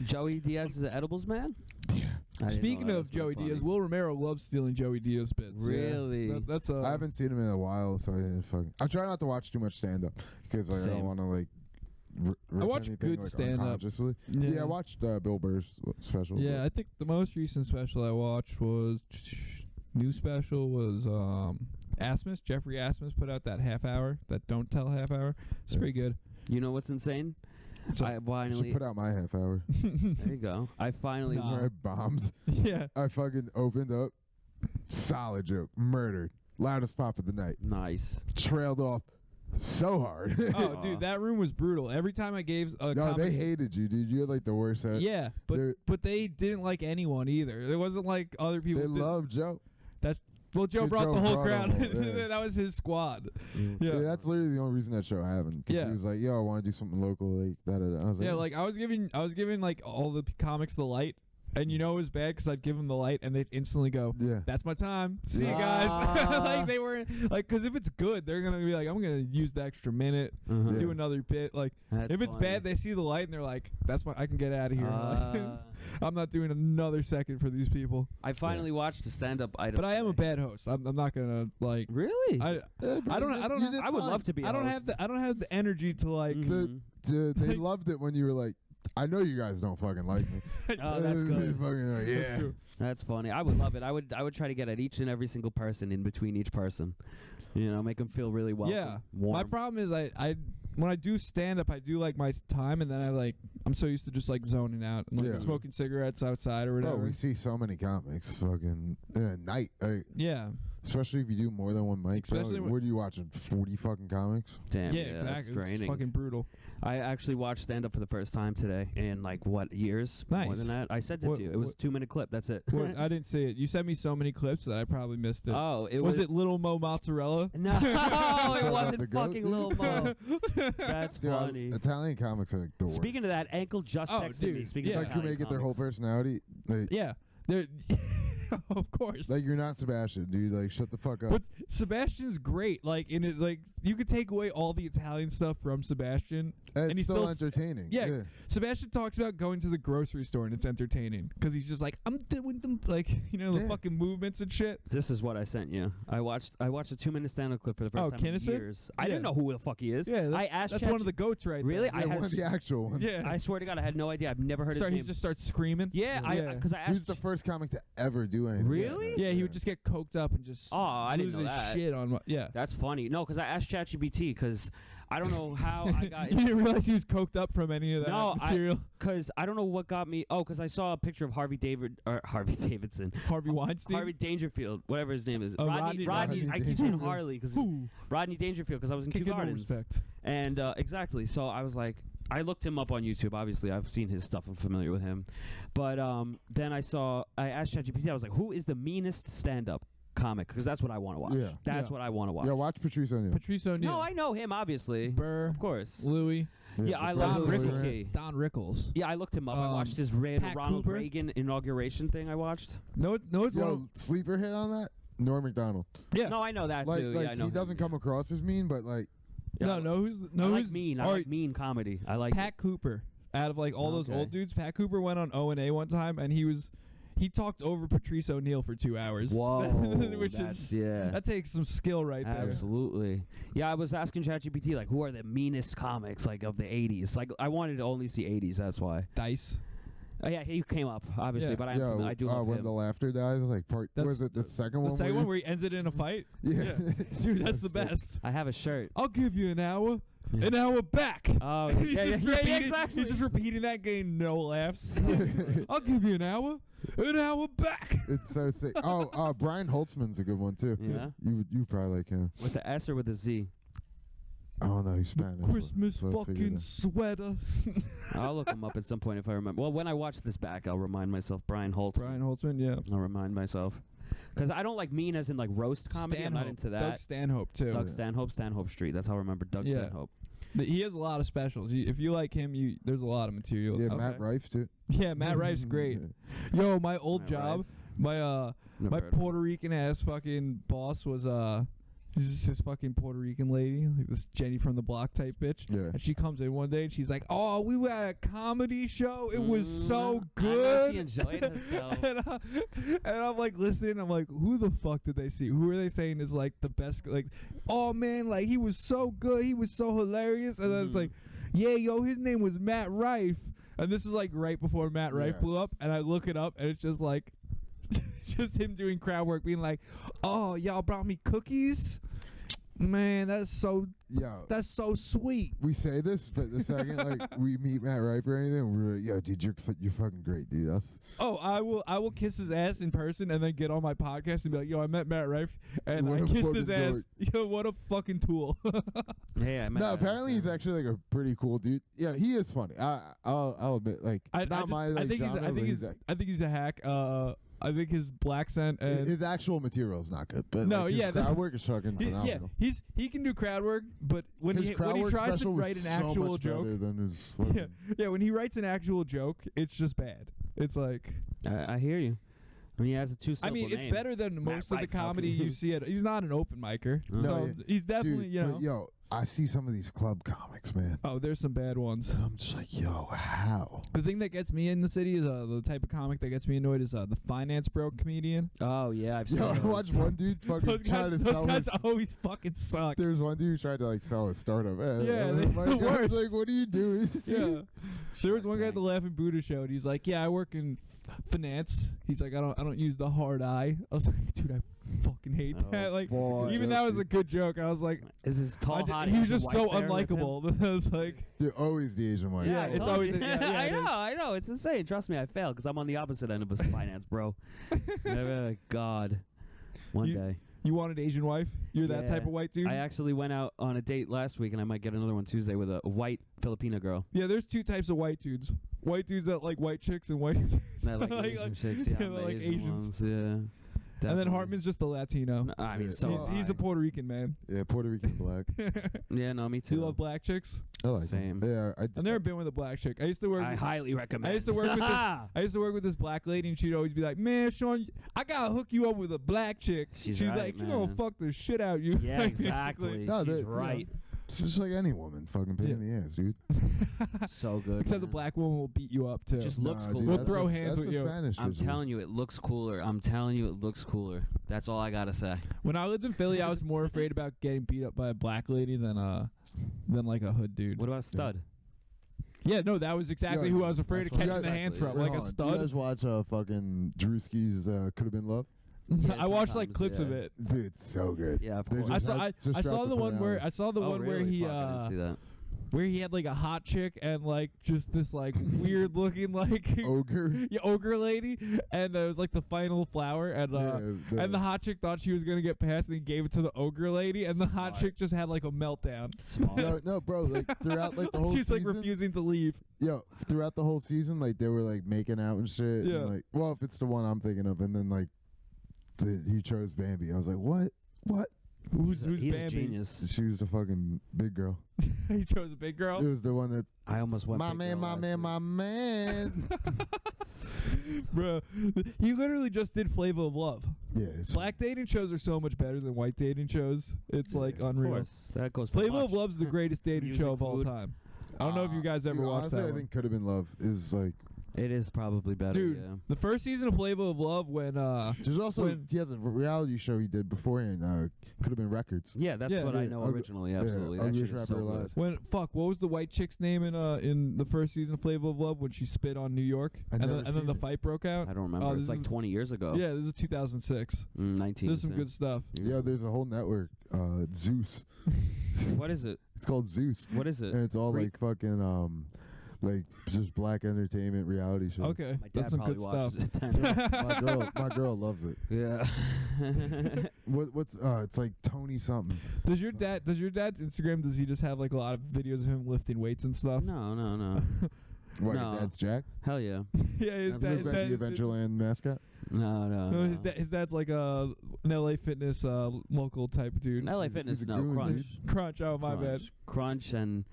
Joey Diaz is an edibles man? I didn't know Speaking that. of That's really Joey Diaz, funny. Will Romero loves stealing Joey Diaz bits. Really? That's I haven't seen him in a while, so I didn't fucking. I try not to watch too much stand up because like, I Same. don't want to like. I watch good like, stand-up. unconsciously. Yeah. Yeah, I watched Bill Burr's special. Yeah, I think the most recent special I watched was new special was Asmus. Jeffrey Asmus put out that half hour, that Don't Tell half hour. It's Yeah. pretty good. You know what's insane? So- I I should finally. put out my half hour. There you go. I finally. Nah. Where I bombed. Yeah. I fucking opened up. Solid joke. Murdered. Loudest pop of the night. Nice. Trailed off so hard. Oh, dude, that room was brutal. Every time I gave a No, they comic- hated you, dude. You had like the worst set. Yeah, They're- but they didn't like anyone either. It wasn't like other people. They did- love Joe. Well, Joe Joe brought the whole brought crowd. them all, yeah. That was his squad. Yeah. That's literally the only reason that show happened. 'Cause Yeah. He was like, yo, I want to do something local. Like, that. I was like, Yeah, like I was giving like all the comics the light, and you know it was bad because I'd give them the light, and they'd instantly go, yeah. "That's my time. See you Yeah. guys." Ah. Like they were like, because if it's good, they're gonna be like, "I'm gonna use the extra minute, Uh-huh. Yeah. do another bit." Like That's if it's funny. bad, they see the light and they're like, "That's my. I can get out of here." Uh, I'm not doing another second for these people. I finally watched the stand-up item. But I am a today. bad host. I'm not gonna like. Really? I Yeah, don't- bro, I don't- you did I would fine. love to be. I don't have the energy to like. Mhm. They Like- loved it when you were like, I know you guys don't fucking like me. Oh, that's They good. fucking like, That's yeah. true. That's funny. I would love it. I would try to get at each and every single person in between each person. You know, make them feel really welcome. Yeah. Warm. My problem is I when I do stand up, I do like my time, and then I'm so used to just like zoning out and like Yeah. smoking cigarettes outside or whatever. Bro, we see so many comics fucking in a night. Like, Yeah. especially if you do more than one mic. Bro. Especially when- What are you watching? 40 fucking comics? Damn. Yeah, That's exactly. It's draining. fucking brutal. I actually watched stand up for the first time today in like what years? More Nice. than that. I sent it What- to you. It was what- a 2-minute clip. That's it. What, I didn't see it. You sent me so many clips that I probably missed it. Oh, it was it Little Mo Mozzarella? No, it About wasn't the goat? fucking Lil Mo. That's Dude, funny. Italian comics are like the worst. Speaking of that, Ankle just Oh, texted dude, me. Speaking yeah. of like, who Italian make it their whole comics. personality. Like, Yeah. They're Of course. Like, you're not Sebastian, dude. Like, shut the fuck up. But Sebastian's great. Like, in it, like you could take away all the Italian stuff from Sebastian, And and he's still still entertaining. Yeah, Sebastian talks about going to the grocery store and it's entertaining because he's just like, I'm doing them, like, the Yeah. fucking movements and shit. This is what I sent you. I watched a 2-minute stand-up clip for the first time in Kinnison? years. I Yeah. didn't know who the fuck he is. Yeah, I asked that's Chat- one of the goats right Really? there. I Yeah, had one of the actual ones. Yeah. I swear to God, I had no idea. I've never heard his He name. just starts screaming. Yeah, Yeah. because I He was asked. the first comic to ever do anything. Really? like that. Yeah, he would just get coked up and just I didn't lose know his that. shit on. Yeah. That's funny. No, because I asked ChatGPT because I don't know how I got. You didn't realize he was coked up from any of that No, material. Because I don't know what got me. Oh, because I saw a picture of Harvey Davidson. Harvey Weinstein. Harvey Dangerfield, whatever his name is. Oh, Rodney. Rodney I keep saying Dangerfield. Harley because Ooh, Rodney Dangerfield because I was in can't Kew get no Gardens. respect. And exactly. So I was like, I looked him up on YouTube. Obviously, I've seen his stuff. I'm familiar with him. But then I asked ChatGPT. I was like, who is the meanest stand-up comic? Because that's what I want to watch. Yeah. That's Yeah. what I want to watch. Yeah, watch Patrice O'Neal. Patrice O'Neal. No, I know him, obviously. Burr. Of course. Louis. Yeah, I the love British Rickles. Ricky. Don Rickles. Yeah, I looked him up. I Um, watched his random Pat Ronald Cooper. Reagan inauguration thing I watched. No, it's one. Yo, Of, sleeper hit on that? Norm MacDonald. yeah. No, I know that Like, too. like yeah, I know he doesn't come across as mean, but like, Yeah, No, who's I like who's mean. I or like mean comedy. I like Pat Cooper. Out of like all those Okay. old dudes, Pat Cooper went on O&A one time, and he talked over Patrice O'Neal for 2 hours. Whoa, which that's, is yeah. that takes some skill right there. Absolutely. Yeah, I was asking ChatGPT like, who are the meanest comics like of the '80s? Like, I wanted to only see '80s. That's why. Dice. Yeah, he came up obviously, Yeah. but I yo, do love when him. the laughter dies, like That's was it the second The one? second one where he ends it in a fight. yeah, Dude, that's the Sick. best. I have a shirt. I'll give you an hour. Yeah. An hour back. Oh, He's yeah, just yeah, yeah, repeating- exactly. He's just repeating that, getting no laughs. I'll give you an hour back. It's so sick. Oh, Brian Holtzman's a good one too. Yeah. You probably like him. With the S or with the Z? Oh no, he's Spanish. Christmas so I figured fucking it. sweater. I'll look him up at some point if I remember. Well, when I watch this back, I'll remind myself. Brian Holt. Brian Holtzman, yeah. I'll remind myself. Because I don't like mean as in like roast comedy. I'm not into that. Doug Stanhope, too. Doug Stanhope Street. That's how I remember Doug Yeah. Stanhope. He has a lot of specials. If you like him, there's a lot of material. Yeah, Okay. Matt Rife too. Yeah, Matt Rife's great. Yo, my old Matt job, Rife. my Never my heard of him. Puerto Rican ass fucking boss was she's just this fucking Puerto Rican lady, like this Jenny from the Block type bitch. Yeah. And she comes in one day and she's like, "Oh, we were at a comedy show. It was so I know good." she enjoyed herself. and I'm like listening. I'm like, who the fuck did they see? Who are they saying is like the best? Like, oh man, like he was so good. He was so hilarious. And then it's like, yeah, yo, his name was Matt Rife. And this was like right before Matt Rife Yeah. blew up. And I look it up and it's just like, just him doing crowd work, being like, "Oh, y'all brought me cookies. Man, that's so sweet." We say this, but the second like we meet Matt Rife or anything, we're like, "Yo, dude, you're fucking great, dude." That's Oh, I will kiss his ass in person and then get on my podcast and be like, "Yo, I met Matt Rife and What I a kissed his fucking ass." dork. Yo, what a fucking tool. Yeah, I met no. that. Apparently, he's actually like a pretty cool dude. Yeah, he is funny. I'll admit, like not my like genre, but he's like, I think he's a hack. I think his black scent and his actual material is not good, but No, like, his yeah, crowd work is fucking phenomenal. he can do crowd work, but when His he crowd work tries to special was write an so actual much joke, better than his yeah, fucking- yeah, when he writes an actual joke, it's just bad. It's like, I hear you. I mean, he has a two-syllable I mean, it's name. better than Matt most of the Rife, how comedy can- you see at. He's not an open micer, No, so yeah. he's definitely Dude, you know. But yo, I see some of these club comics, man, Oh, there's some bad ones. and I'm just like, yo, how? The thing that gets me in the city is the type of comic that gets me annoyed is the finance broke comedian. Oh yeah, I've seen. Yo, I those. watched one dude fucking Those try guys, to those sell guys his. always fucking suck. There's one dude who tried to like sell a startup. Yeah, and they're my the guy's worst. like, what are you doing? Yeah. There was one guy at Tank. the Laughing Buddha show, and he's like, "Yeah, I work in finance." He's like, "I don't use the hard I." I was like, "Dude, I fucking hate Oh, that." Like, boy. even that was a good joke. I was like, Is his tall, hot? he was Asian just so wife there with him? unlikable. I was like, Dude, always the Asian one. Yeah, I it's told always you. yeah, I it is. I know. It's insane. Trust me, I fail because I'm on the opposite end of a finance, bro. God, one You- day. You want an Asian wife? You're that type Yeah. of white dude? I actually went out on a date last week, and I might get another one Tuesday with a white Filipina girl. Yeah, there's two types of white dudes. White dudes that like white chicks and white dudes I like that Asian chicks. Yeah, that I'm the like Asian Asians. ones. Yeah. then Definitely. Hartman's just a Latino. No, I mean, Yeah. so He's a Puerto Rican man. Yeah, Puerto Rican black. yeah, no, me You too. love black chicks? I like Same. them. Yeah, I've never been with a black chick. I used to work. I highly recommend. I used to work with this. I used to work with this black lady, and she'd always be like, "Man, Sean, I gotta hook you up with a black chick." She's She's right, like, "She's gonna man. fuck the shit out of you." Yeah, Like, exactly. No, She's they- right. It's just like any woman, fucking pain in the ass, dude. So good. Except the man. black woman will beat you up too. Just looks Nah, cool. dude, We'll that's throw the- hands that's with the you. Spanish I'm bitches. telling you, it looks cooler. I'm telling you, it looks cooler. That's all I gotta say. When I lived in Philly, I was more afraid about getting beat up by a black lady than like a hood dude. What about stud? Yeah, no, that was exactly Yeah, who I was afraid of that's what- catching the exactly, hands yeah. from, Wait, like a hold on. Do you stud. guys watch fucking Druski's Could Have Been Love? Yeah, I watched like sometimes, clips of yeah. it. Dude, it's so good. Yeah, of They course. I just saw had- I just saw dropped the one where finale. I saw the Oh, one where really? he Fuck, I didn't see that. where he had like a hot chick and like just this like weird looking like Ogre. yeah, ogre lady, and it was like the final flower, and and the hot chick thought she was gonna get past, and he gave it to the ogre lady, and the hot Smart. chick just had like a meltdown. no, bro, like throughout like the whole She's season, like refusing to leave. yo, throughout the whole season, like they were like making out and shit. Yeah. And, like, well, if it's the one I'm thinking of, and then like he chose Bambi. I was like, what? Who's He's a Bambi? genius. She was the fucking big girl. He chose a big girl. It was the one that I almost went. my big man, girl my last man, week. my man. Bro, he literally just did Flavor of Love. Yeah, it's Black dating shows are so much better than white dating shows. It's like Of unreal. course, that goes. for Flavor lunch. of Love's the greatest dating Music, show of all food. time. I don't know if you guys ever Dude, watched honestly, that I one. think Could Have Been Love is like. It is probably better. Dude, yeah. the first season of Flavor of Love when There's also when- he has a reality show he did beforehand. Could Have Been Records. Yeah, that's Yeah. what I Yeah, know Ugly- originally. yeah, Absolutely, that Ugliest shit is so Rapper good. Alive. when what was the white chick's name in the first season of Flavor of Love when she spit on New York I've and never then seen the it. fight broke out? I don't remember. this It's like is- 20 years ago. Yeah, this is 2006. 19. There's some I good think. stuff. Yeah, there's a whole network. Zeus. What is it? It's called Zeus. What is it? And it's all Greek? like fucking like just black entertainment reality shows. Okay, My that's dad some probably good stuff. watches it. then. my girl loves it. yeah. What's it's like Tony something. Does your dad's Instagram? Does he just have like a lot of videos of him lifting weights and stuff? No. What? No. Your dad's Jack. Hell yeah. Yeah, his Is dad. Is that the Adventureland mascot? No. No, his dad's like an LA Fitness local type dude. LA He's a Fitness, no. goon, Crunch. dude. Crunch. Oh my bad. Crunch and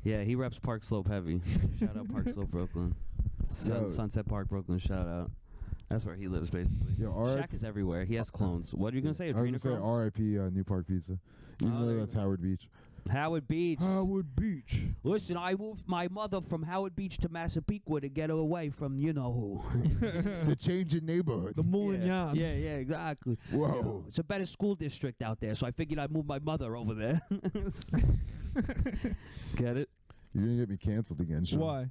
yeah, he reps Park Slope heavy. Shout out Park Slope, Brooklyn. Yo. Sunset Park, Brooklyn. Shout out. That's where he lives, basically. Yo, R.I.P. Shaq is everywhere. He has clones. What are you gonna say? I was gonna say Adrenochrome? R.I.P. New Park Pizza. Even Oh, though there you that's go. Howard Beach. Howard Beach. Howard Beach. Listen, I moved my mother from Howard Beach to Massapequa to get her away from you know who. The change in neighborhood. The Moulignans. Yeah, exactly. Whoa. You know, it's a better school district out there, so I figured I'd move my mother over there. Get it? You're gonna get me canceled again, Sean. Why?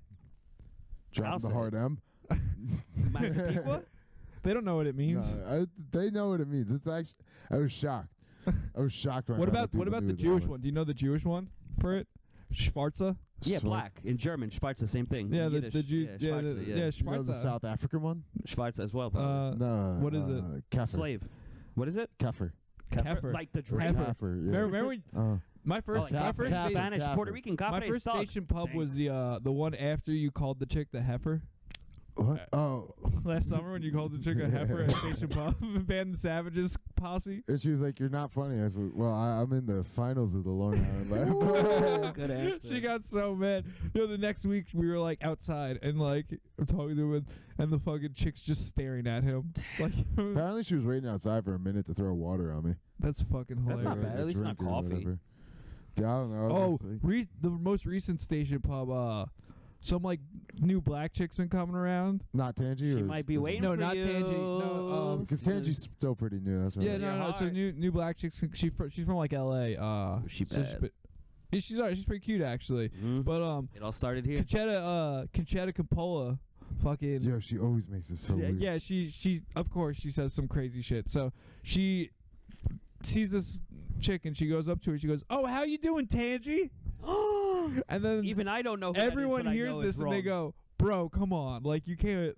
Dropping I'll the say hard M. Massapequa? They don't know what it means. No, they know what it means. It's actually, I was shocked. I was shocked. When I What found about that what people about knew the that Jewish one. one? Do you know the Jewish one for it? Schwarza? Yeah, So- black. In German, Schweizer, same thing. Yeah, In the Yiddish, Jew. yeah, Schweizer, yeah, yeah. You know the Schwarza. South African one? Schweizer as well, probably. No. what is it? Kefir. Slave. What is it? Kefir. Kefir. Like the Heifer. drink. Kefir. Yeah. Remember when my Oh, first like my Cafre, first sta- Spanish, Cafre. Puerto Rican, my Cafre first stuck. station pub Thank was the one after you called the chick the heifer. What? Oh. Last summer when you called the chick a heifer at Station Pub, Band the Savages posse. And she was like, "You're not funny." I said, "Well, I'm in the finals of the Long Island Lab." Good answer. She got so mad. You know, the next week we were like outside and like I'm talking to him, and the fucking chick's just staring at him. Like Apparently, she was waiting outside for a minute to throw water on me. that's fucking hilarious. That's not Like bad. a At least not drink or coffee. whatever. Yeah, I don't know. I Oh, was just like- the most recent Station Pub. Some like new black chicks been coming around. not Tangy. She or might be different? waiting No, for not you. Tangy. No, Because Tangy's still pretty new. That's Yeah, right. no, Your no. So heart. new black chicks. She's from like L.A. She so bad. yeah, she's alright. She's pretty cute actually. Mhm. But It all started here. Conchetta Coppola, fucking Yo, she always makes it so yeah, weird. yeah. She of course she says some crazy shit. So she sees this chick and she goes up to her. She goes, "Oh, how you doing, Tangy?" And then Even I don't know who everyone that is, but hears I know this it's and they wrong. go, "Bro, come on, like you can't."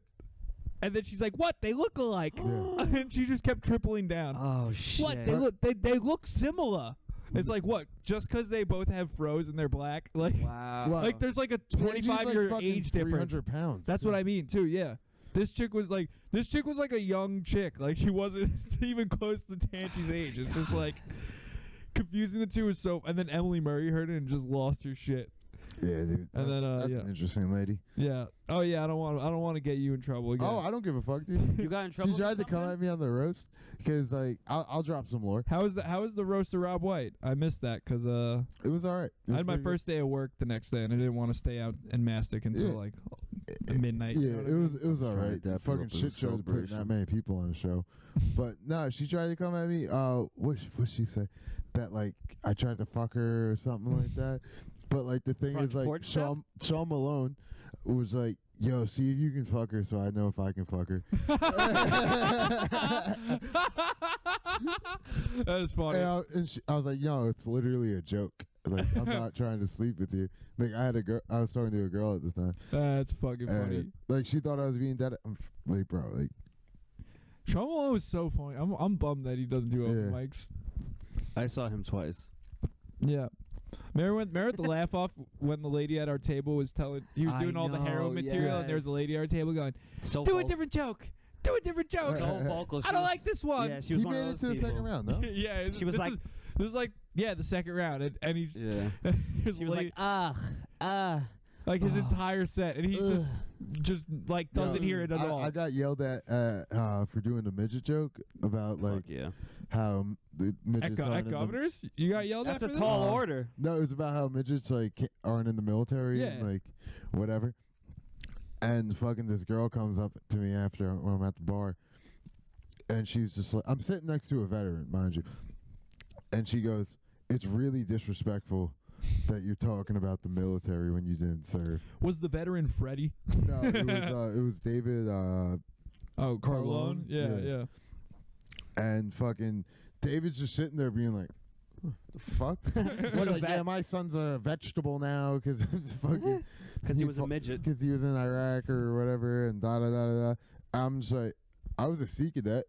And then she's like, "What? They look alike." And she just kept tripling down. Oh shit! What? They look similar. It's like what? Just because they both have froze and they're black, like Wow. What? like there's like a Tangy's 25-year fucking age difference. 300 pounds. That's what I mean too. Yeah. This chick was like a young chick. Like she wasn't even close to Tanchi's age. It's just like confusing the two is so. And then Emily Murray heard it and just lost her shit. Yeah, dude. And then that's yeah. an interesting lady. Yeah. Oh yeah. I don't want to get you in trouble again. Oh, I don't give a fuck, dude. You got in trouble? She tried to come at me on the roast because like I'll drop some lore. How was the roast of Rob White? I missed that because It was all right. I had my first day of work the next day and I didn't want to stay out and mastic until like midnight. Yeah, you know what I mean? it was all Trying to right. dap her Fucking up in shit shows putting that celebration. many people on a show. But no, she tried to come at me. What she say? That like I tried to fuck her or something like that. But like the thing Front is like porch stuff? Sean Malone was like, yo, see if you can fuck her so I know if I can fuck her. That is funny. And I was like, yo, it's literally a joke. Like I'm not trying to sleep with you. Like I was talking to a girl at the time. That's fucking funny. And, like she thought I was being dead. I'm like, bro, like Sean Malone was so funny. I'm bummed that he doesn't do open Yeah. mics. I saw him twice. Yeah. Remember the laugh off when the lady at our table was he was I doing all the heroin know, material and there was a yes. lady at our table going, So do a different joke. Do a different joke. So vocal. I don't like this one. Yeah, she he was one made of it those to the people. second round, no? Yeah. She was like- this was like the second round and he's Yeah. there's She a was lady, like, like his entire set and he just like doesn't hear it at all. I got yelled at for doing the midget joke about like Fuck yeah. how the midgets aren't At in the, Governors, you got yelled That's at a for tall that? order. No, it was about how midgets like aren't in the military Yeah. and like whatever. And fucking this girl comes up to me after when I'm at the bar, and she's just like, I'm sitting next to a veteran, mind you, and she goes, "It's really disrespectful that you're talking about the military when you didn't serve." Was the veteran Freddie? No, it was David. Oh, Carlone? Carlone? Yeah. And fucking David's just sitting there being like, the fuck? She's What a like, vet. yeah, my son's a vegetable now because fucking Because he was a midget. because he was in Iraq or whatever, and da da da da. I'm just like, I was a Sea cadet.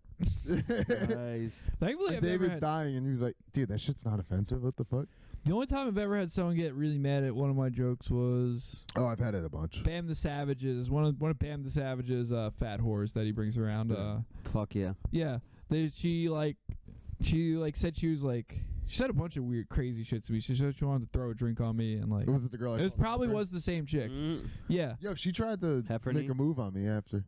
Nice. Thankfully, And I've never David's had. dying, and he was like, dude, that shit's not offensive. What the fuck? The only time I've ever had someone get really mad at one of my jokes was Oh, I've had it a bunch. Bam the Savage's one of Bam the Savage's fat whores that he brings around. Yeah. Fuck yeah. Yeah, she said she said a bunch of weird crazy shit to me. She said she wanted to throw a drink on me and like Was it the girl? I it was called probably Heifer? was the same chick. Mm. Yeah, Yo, she tried to Heifer make knee? a move on me after.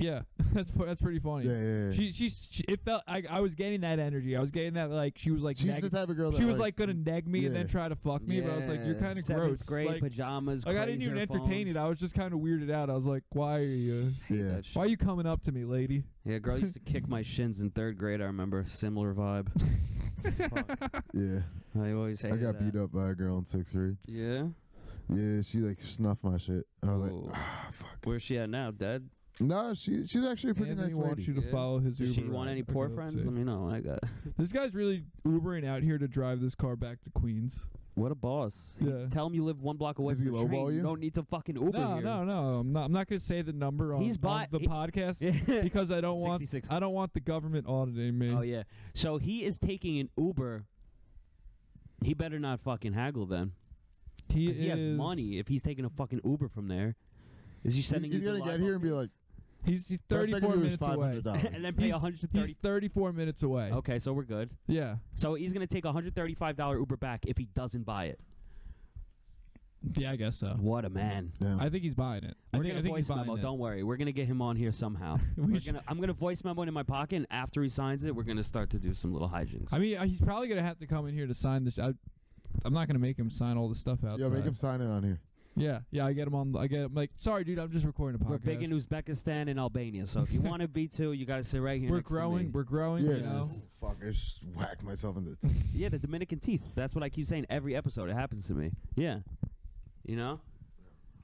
yeah, that's pretty funny. Yeah. She it felt I was getting that energy. I was getting that like she was like She's the type of girl that she was like gonna neg me and then yeah. try to fuck me, but I was like, you're kind of gross. Seventh grade Like, pajamas. I didn't even entertain it. I was just kind of weirded out. I was like, why are you Yeah. coming up to me, lady? Yeah, girl used to kick my shins in 3rd grade. I remember similar vibe. Fuck. Yeah. I always I hated got that. beat up by a girl in 6th grade. Yeah. Yeah, she like snuffed my shit. I was Oh. like, fuck. Where's she at now? Dead? No, she's actually a pretty Anthony nice wants lady. you to Yeah. follow his Does Uber. she want ride. any Okay, poor let's friends? see. Let me know. I got. This guy's really Ubering out here to drive this car back to Queens. What a boss. Yeah. Tell him you live 1 block away Did from he the train. lowball you? You don't need to fucking Uber No, here. no. I'm not gonna say the number on, He's on the podcast Yeah. because I don't want 66. I don't want the government auditing me. Oh yeah. So he is taking an Uber. He better not fucking haggle then. He 'Cause he has is- money if he's taking a fucking Uber from there. Is he sending He's you the gonna get live here and be updates? like, He's best I can 34 do is minutes away. $500. and then pay He's 130. 34 minutes away. Okay, so we're good. Yeah. So he's gonna take a $135 Uber back if he doesn't buy it. Yeah, I guess so. What a man. yeah. I think he's buying it. We're I think gonna he's voice memo. buying it. Don't worry. We're gonna get him on here somehow. I'm gonna voice memo it in my pocket, and after he signs it, we're gonna start to do some little hijinks. I mean, he's probably gonna have to come in here to sign this. I'm not gonna make him sign all the stuff outside. Yeah, make him sign it on here. Yeah. I get him on. I get him like, sorry, dude, I'm just recording a podcast. We're big in Uzbekistan and Albania, so if you want to be too, you gotta sit right here. We're next to growing. me. We're growing. Yeah. You know. Oh, fuck, I just whacked myself in the. Yeah, the Dominican teeth. That's what I keep saying every episode. It happens to me. Yeah. You know.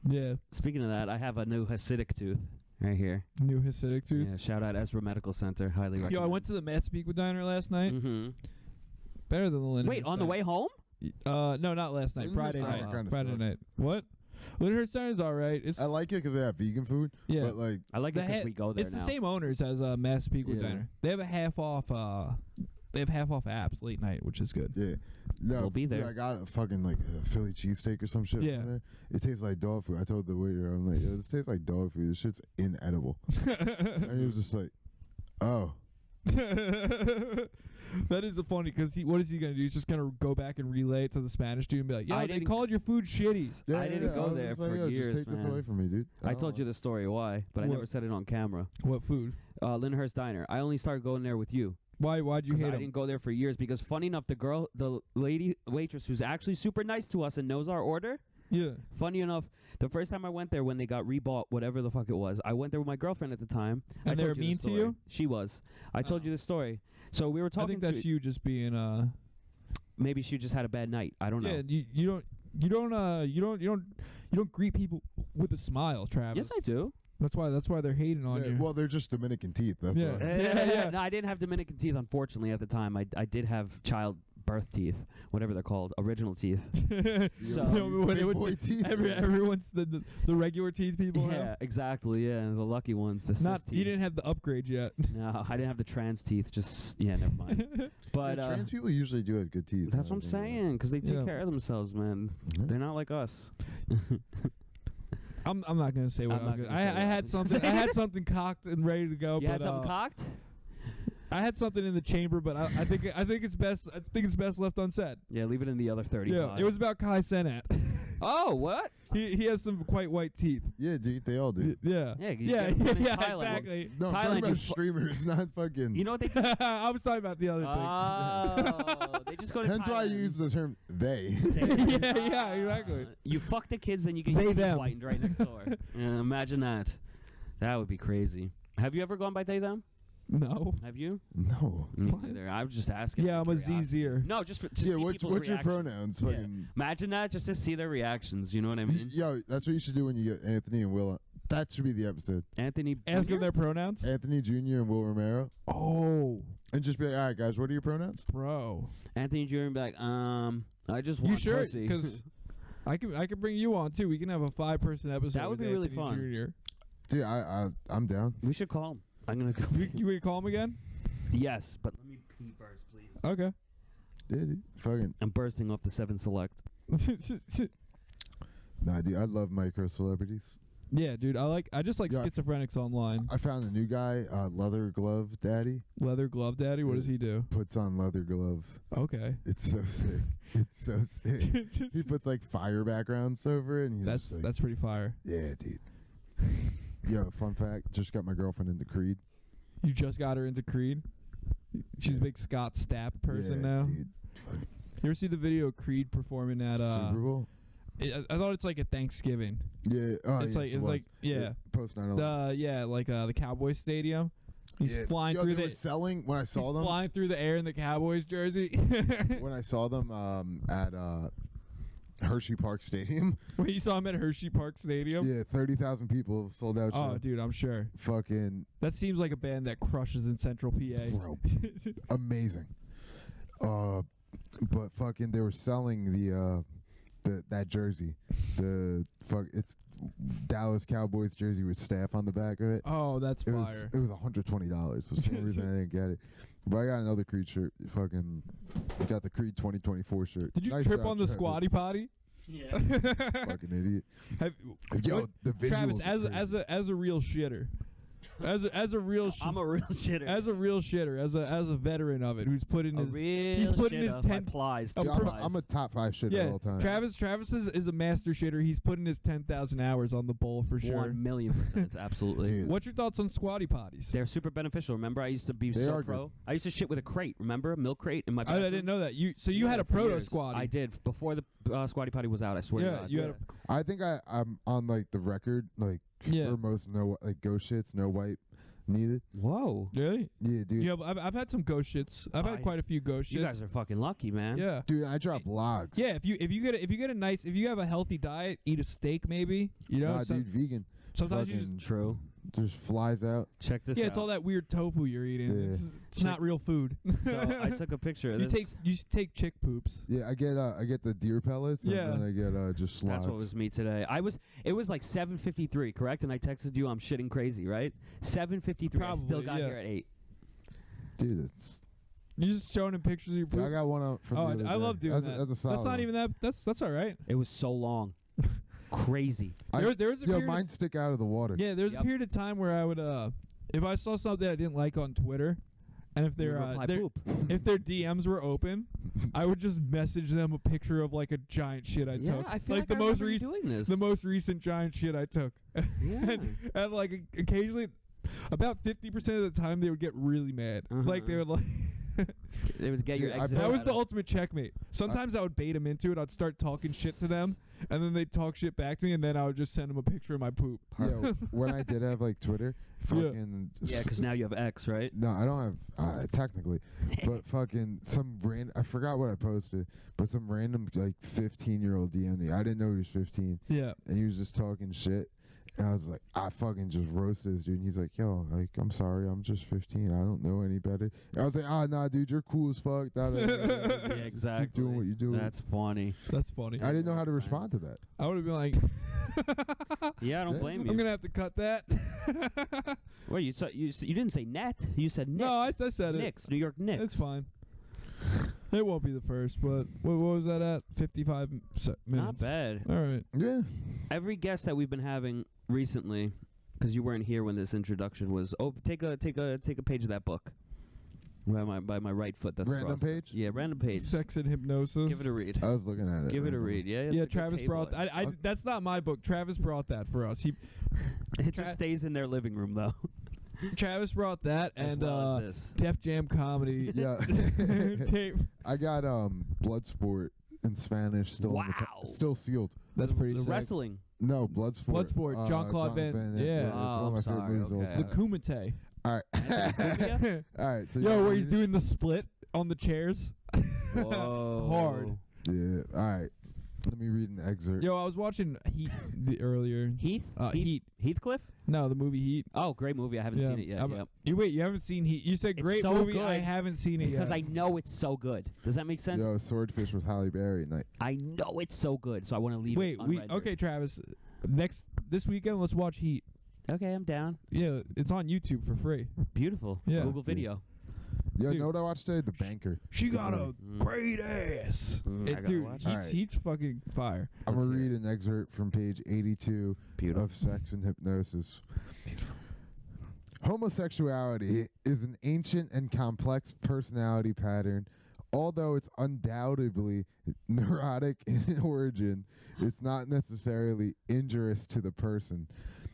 Yeah. Speaking of that, I have a new Hasidic tooth right here. New Hasidic tooth. Yeah. Shout out Ezra Medical Center. Highly recommend. Yo, I went to the Massapequa diner last night. Mm-hmm. Better than the Lindenhurst. Wait, on the way home? No, not last night. Lindenhurst Friday diner night. kinda Friday sucks. night. What? Lindenhurst diner's all right. It's I like it because they have vegan food. yeah. But like, I like The it because we go there it's now. the same owners as Massapequa Yeah. Diner. They have a half off they have half off apps late night, which is good. Yeah. No, We'll be dude, there. I got a fucking like a Philly cheesesteak or some shit. Yeah. From there. It tastes like dog food. I told the waiter, I'm like, yo, this tastes like dog food. This shit's inedible. And he was just like, oh. That is funny because what is he gonna do? He's just gonna go back and relay it to the Spanish dude and be like, "Yo, I they didn't- called your food shitty." Yeah, I didn't I go was there just for like, yo, years, just take this man. away from me, dude. I told you the story why, but I never What? said it on camera. What food? Lyndhurst Diner. I only started going there with you. Why'd you Because hate I him? didn't go there for years because funny enough, the lady waitress who's actually super nice to us and knows our order. Yeah. Funny enough, the first time I went there when they got rebought, whatever the fuck it was, I went there with my girlfriend at the time. And I they told were you the mean to story. you? She was. I told Oh. you the story. So we were I talking. think that's you just being Maybe she just had a bad night. I don't know. Yeah, you don't greet people with a smile, Travis. Yes, I do. That's why they're hating on Yeah, you. well, they're just Dominican teeth. That's Yeah. why. Yeah. No, I didn't have Dominican teeth, unfortunately, at the time. I did have child birth teeth, whatever they're called, original teeth. So- Big boy teeth. Everyone's the regular teeth people Yeah, have. exactly. Yeah, the lucky ones, the Not cis teeth. you didn't have the upgrade yet. No, I didn't have the trans teeth. Just never mind. But Yeah, trans people usually do have good teeth. that's what I'm saying, because they take Yeah. care of themselves, man. Yeah. They're not like us. I'm not gonna say what I'm I'm not gonna. gonna I say what had I'm something. I had something cocked and ready to go. You but had something cocked? I had something in the chamber, but I think it's best. I think it's best left unsaid. Yeah, leave it in the other 35. Yeah, it was about Kai Cenat. Oh, what? he has some quite white teeth. Yeah, dude, they all do. Yeah. Yeah, you Yeah. get them in Yeah. Thailand. Exactly. No, I'm Thailand, talking you about fu- streamers, not fucking. You know what they do? I was talking about the other Oh, they just go to Hence Thailand. why I use the term they. thing. yeah, exactly. You fuck the kids, then you get They, your teeth them. whitened right next door. Yeah, imagine that. That would be crazy. Have you ever gone by they, them? No. Have you? No. Me What? neither. I was just asking. Yeah, out I'm of a curiosity. ZZer. No, just for to Yeah, see what's people's your reactions. pronouns? Yeah. Fucking. Imagine that, just to see their reactions. You know what I mean? Yo, that's what you should do when you get Anthony and Will. That should be the episode. Anthony. Ask them Jr.? their pronouns. Anthony Jr. and Will Romero. Oh, And just be like, all right, guys, what are your pronouns? bro. Anthony Jr. and be like, I just You want sure? pussy. Because I could bring you on too. We can have a 5-person episode. That would with be really Anthony fun. Jr. Dude, I'm down. we should call him. I'm gonna go. You would call him again? Yes, but let me pee first, please. Okay. Yeah, dude. Fucking. I'm bursting off the 7 Select. Nah, dude, I love micro celebrities. Yeah, dude. I just like Yeah. schizophrenics online. I found a new guy, Leather Glove Daddy. Leather glove daddy. What does he do? Puts on leather gloves. Okay. It's so sick. It's so sick. He puts like fire backgrounds over it, and he's just like, that's pretty fire. yeah, dude. Yo, fun fact: just got my girlfriend into Creed. You just got her into Creed. She's a big Scott Stapp person Yeah, now. Dude. Fucking You ever see the video of Creed performing at Super Bowl. I thought it's like at Thanksgiving. Yeah. Oh, It's yes, like it it's was. like yeah. Post 9/11. The Cowboys stadium. He's Yeah. flying Yo, through they were the selling when I saw he's them. flying through the air in the Cowboys jersey. When I saw them at Hershey Park Stadium. When you saw him at Hershey Park Stadium. Yeah, 30,00000 people sold out. Oh, show. dude, I'm sure. Fucking That seems like a band that crushes in Central PA. Bro. amazing. But fucking, they were selling that jersey. It's Dallas Cowboys jersey with staff on the back of it. Oh, that's It was fire. $120. For some reason, I didn't get it. But I got another Creed shirt. Fucking got the Creed 2024 shirt. Did you Nice trip job, on the Travis. Squatty Potty? Yeah. Fucking idiot. Have, Yo, what- the visuals Travis, are crazy. as a real shitter, as a real I'm a real shitter. as a real shitter, as a veteran of it, who's put in a his real he's put in his shitter. My 10 plies. a two Dude, plies. I'm a top 5 shitter yeah. all time. Travis is a master shitter. He's put in his 10,000 hours on the bowl for sure. 1,000,000%. Absolutely. Dude. What's your thoughts on Squatty Potties? They're super beneficial. Remember, I used to be They so are pro. good. I used to shit with a crate. Remember, a milk crate in my I bathroom. didn't know that. You Yeah, had a for proto years. Squatty. I did before the Squatty Potty was out. I swear. Yeah, to God. you had a I think I'm on like the record, like Yeah. for most no like ghost shits, no wipe needed. Whoa. Really? Yeah, dude. I've had some ghost shits. I've had quite a few ghost shits. You guys are fucking lucky, man. yeah. Dude, I drop logs. Yeah, if you have a healthy diet, eat a steak maybe. You know, Nah, dude, vegan. sometimes you fucking True. just flies out. Check this yeah, out. it's all that weird tofu you're eating. Yeah. It's not real food. So I took a picture of you this. take chick poops. Yeah, I get the deer pellets. Yeah. And then I get just slogs. That's what was me today. It was like 7:53, correct? And I texted you, I'm shitting crazy, right? 7:53. I still Probably, got yeah. here at 8. Dude, it's You just showing him pictures of your Yeah, I poop. got one up from Oh, the other I love day. doing That's that. That's a solid That's not one. even that. That's all right. It was so long. Crazy. There was a period. mine stick out of the water. Yeah, there was a Yep. period of time where I would, if I saw something I didn't like on Twitter, and if You their reply their- poop. if their DMs were open, I would just message them a picture of like a giant shit I took. I feel like the I most remember you doing this. the most recent giant shit I took. Yeah. and like occasionally, about 50% of the time they would get really mad. Like they would like. It was get your Dude, I exit. That was out the of- ultimate checkmate. Sometimes I would bait them into it. I'd start talking shit to them, and then they'd talk shit back to me, and then I would just send them a picture of my poop. Yeah, when I did have like Twitter, fucking Yeah, because now you have X, right? No, I don't have technically, but fucking some I forgot what I posted, but some random like 15-year-old DM'd me. I didn't know he was 15, Yeah. and he was just talking shit. And I was like, I fucking just roasted this dude. And he's like, yo, like, I'm sorry, I'm just 15. I don't know any better. And I was like, nah, dude, you're cool as fuck. Yeah, Just exactly. Keep doing what you do. That's funny. That's funny. I didn't know how to respond to that. I would have been like, Yeah, I don't Yeah. blame I'm you. gonna have to cut that. Wait, you didn't say net. You said Knicks. No, I said it. Knicks, New York Knicks. It's fine. It won't be the first, but what was that at? 55 minutes. Not bad. All right. Yeah. Every guest that we've been having recently, because you weren't here when this introduction was. Oh, take a page of that book. By my right foot. That's Random crossed. page? Yeah, random page. Sex and hypnosis. Give it a read. I was looking at it. Give it a right read. Yeah. it's Yeah, a good Travis table. brought. That's not my book. Travis brought that for us. It just stays in their living room though. Travis brought that As and well as this. Def Jam comedy Yeah. tape. I got Bloodsport in Spanish still in the Wow. still sealed. That's pretty The sick. wrestling. No, Bloodsport. Bloodsport, Jean-Claude Van- Damme. yeah. It's one Oh, of my I'm favorite sorry, movies of all okay. The time. Kumite. All right. All right. So Yo, you where he's read it? doing the split on the chairs. Whoa. Hard. Yeah. All right. Let me read an excerpt. Yo, I was watching Heat earlier. Heath? Heat. Heathcliff? No, the movie Heat. Oh, great movie. I haven't seen it yet. I'm- Yep. Wait, you haven't seen Heat? You said It's great so movie. I good haven't seen it Because yet. I know it's so good. Does that make sense? Yo, Swordfish with Halle Berry night. I know it's so good, so I want to leave Wait, it unrendered. okay, Travis. This weekend, let's watch Heat. Okay, I'm down. Yeah, it's on YouTube for free. Beautiful. Yeah. Google Video. Yo, Dude. know what I watched today? The Banker. She got a Mm. great ass. I gotta Dude, watch it. Heat's fucking fire. I'm going to Let's hear read an excerpt from page 82 Beautiful. of Sex and Hypnosis. Homosexuality is an ancient and complex personality pattern. Although it's undoubtedly neurotic in origin, it's not necessarily injurious to the person.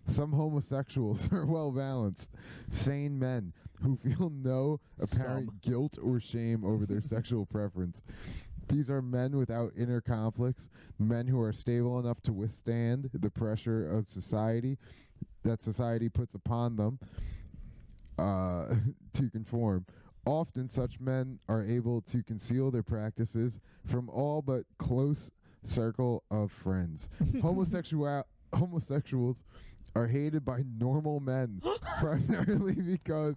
Some homosexuals are well balanced, sane men who feel no apparent Some. guilt or shame over their sexual preference. These are men without inner conflicts, men who are stable enough to withstand the pressure of society that society puts upon them to conform. Often such men are able to conceal their practices from all but close circle of friends. Homosexuals are hated by normal men primarily because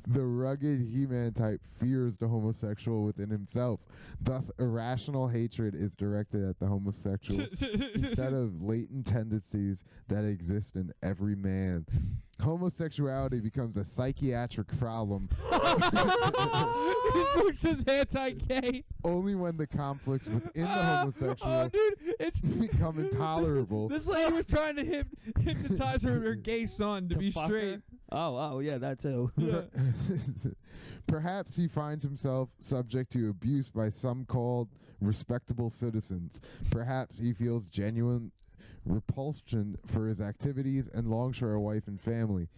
the rugged He-Man type fears the homosexual within himself. Thus, irrational hatred is directed at the homosexual instead of latent tendencies that exist in every man. Homosexuality becomes a psychiatric problem He pushes anti-gay. only when the conflicts within the Oh, homosexual dude, it's become intolerable. This lady was trying to hypnotize her gay son to be fuck straight. her? Oh, yeah, that too. Yeah. Perhaps he finds himself subject to abuse by some called respectable citizens. Perhaps he feels genuine repulsion for his activities and longs for a wife and family.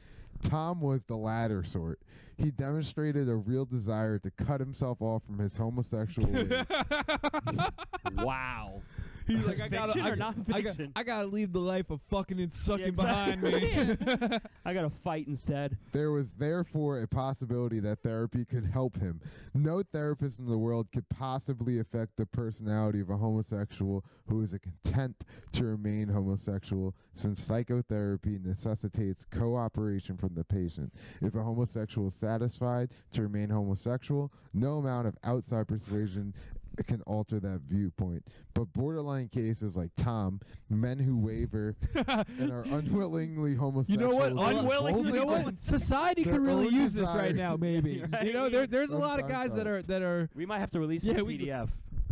Tom was the latter sort. He demonstrated a real desire to cut himself off from his homosexual ways. Wow. He's Is like, I gotta, fiction or non-fiction? I gotta leave the life of fucking and sucking exactly. behind me. I gotta fight instead. There was therefore a possibility that therapy could help him. No therapist in the world could possibly affect the personality of a homosexual who is content to remain homosexual, since psychotherapy necessitates cooperation from the patient. If a homosexual is satisfied to remain homosexual, no amount of outside persuasion can alter that viewpoint. But borderline cases like Tom, men who waver and are unwillingly You homosexual. know what? Unwillingly You know what? against Society their could really own use this desire. right now, maybe. Right. You know, there's a lot of guys Sometimes that are. We might have to release Yeah, this we- PDF.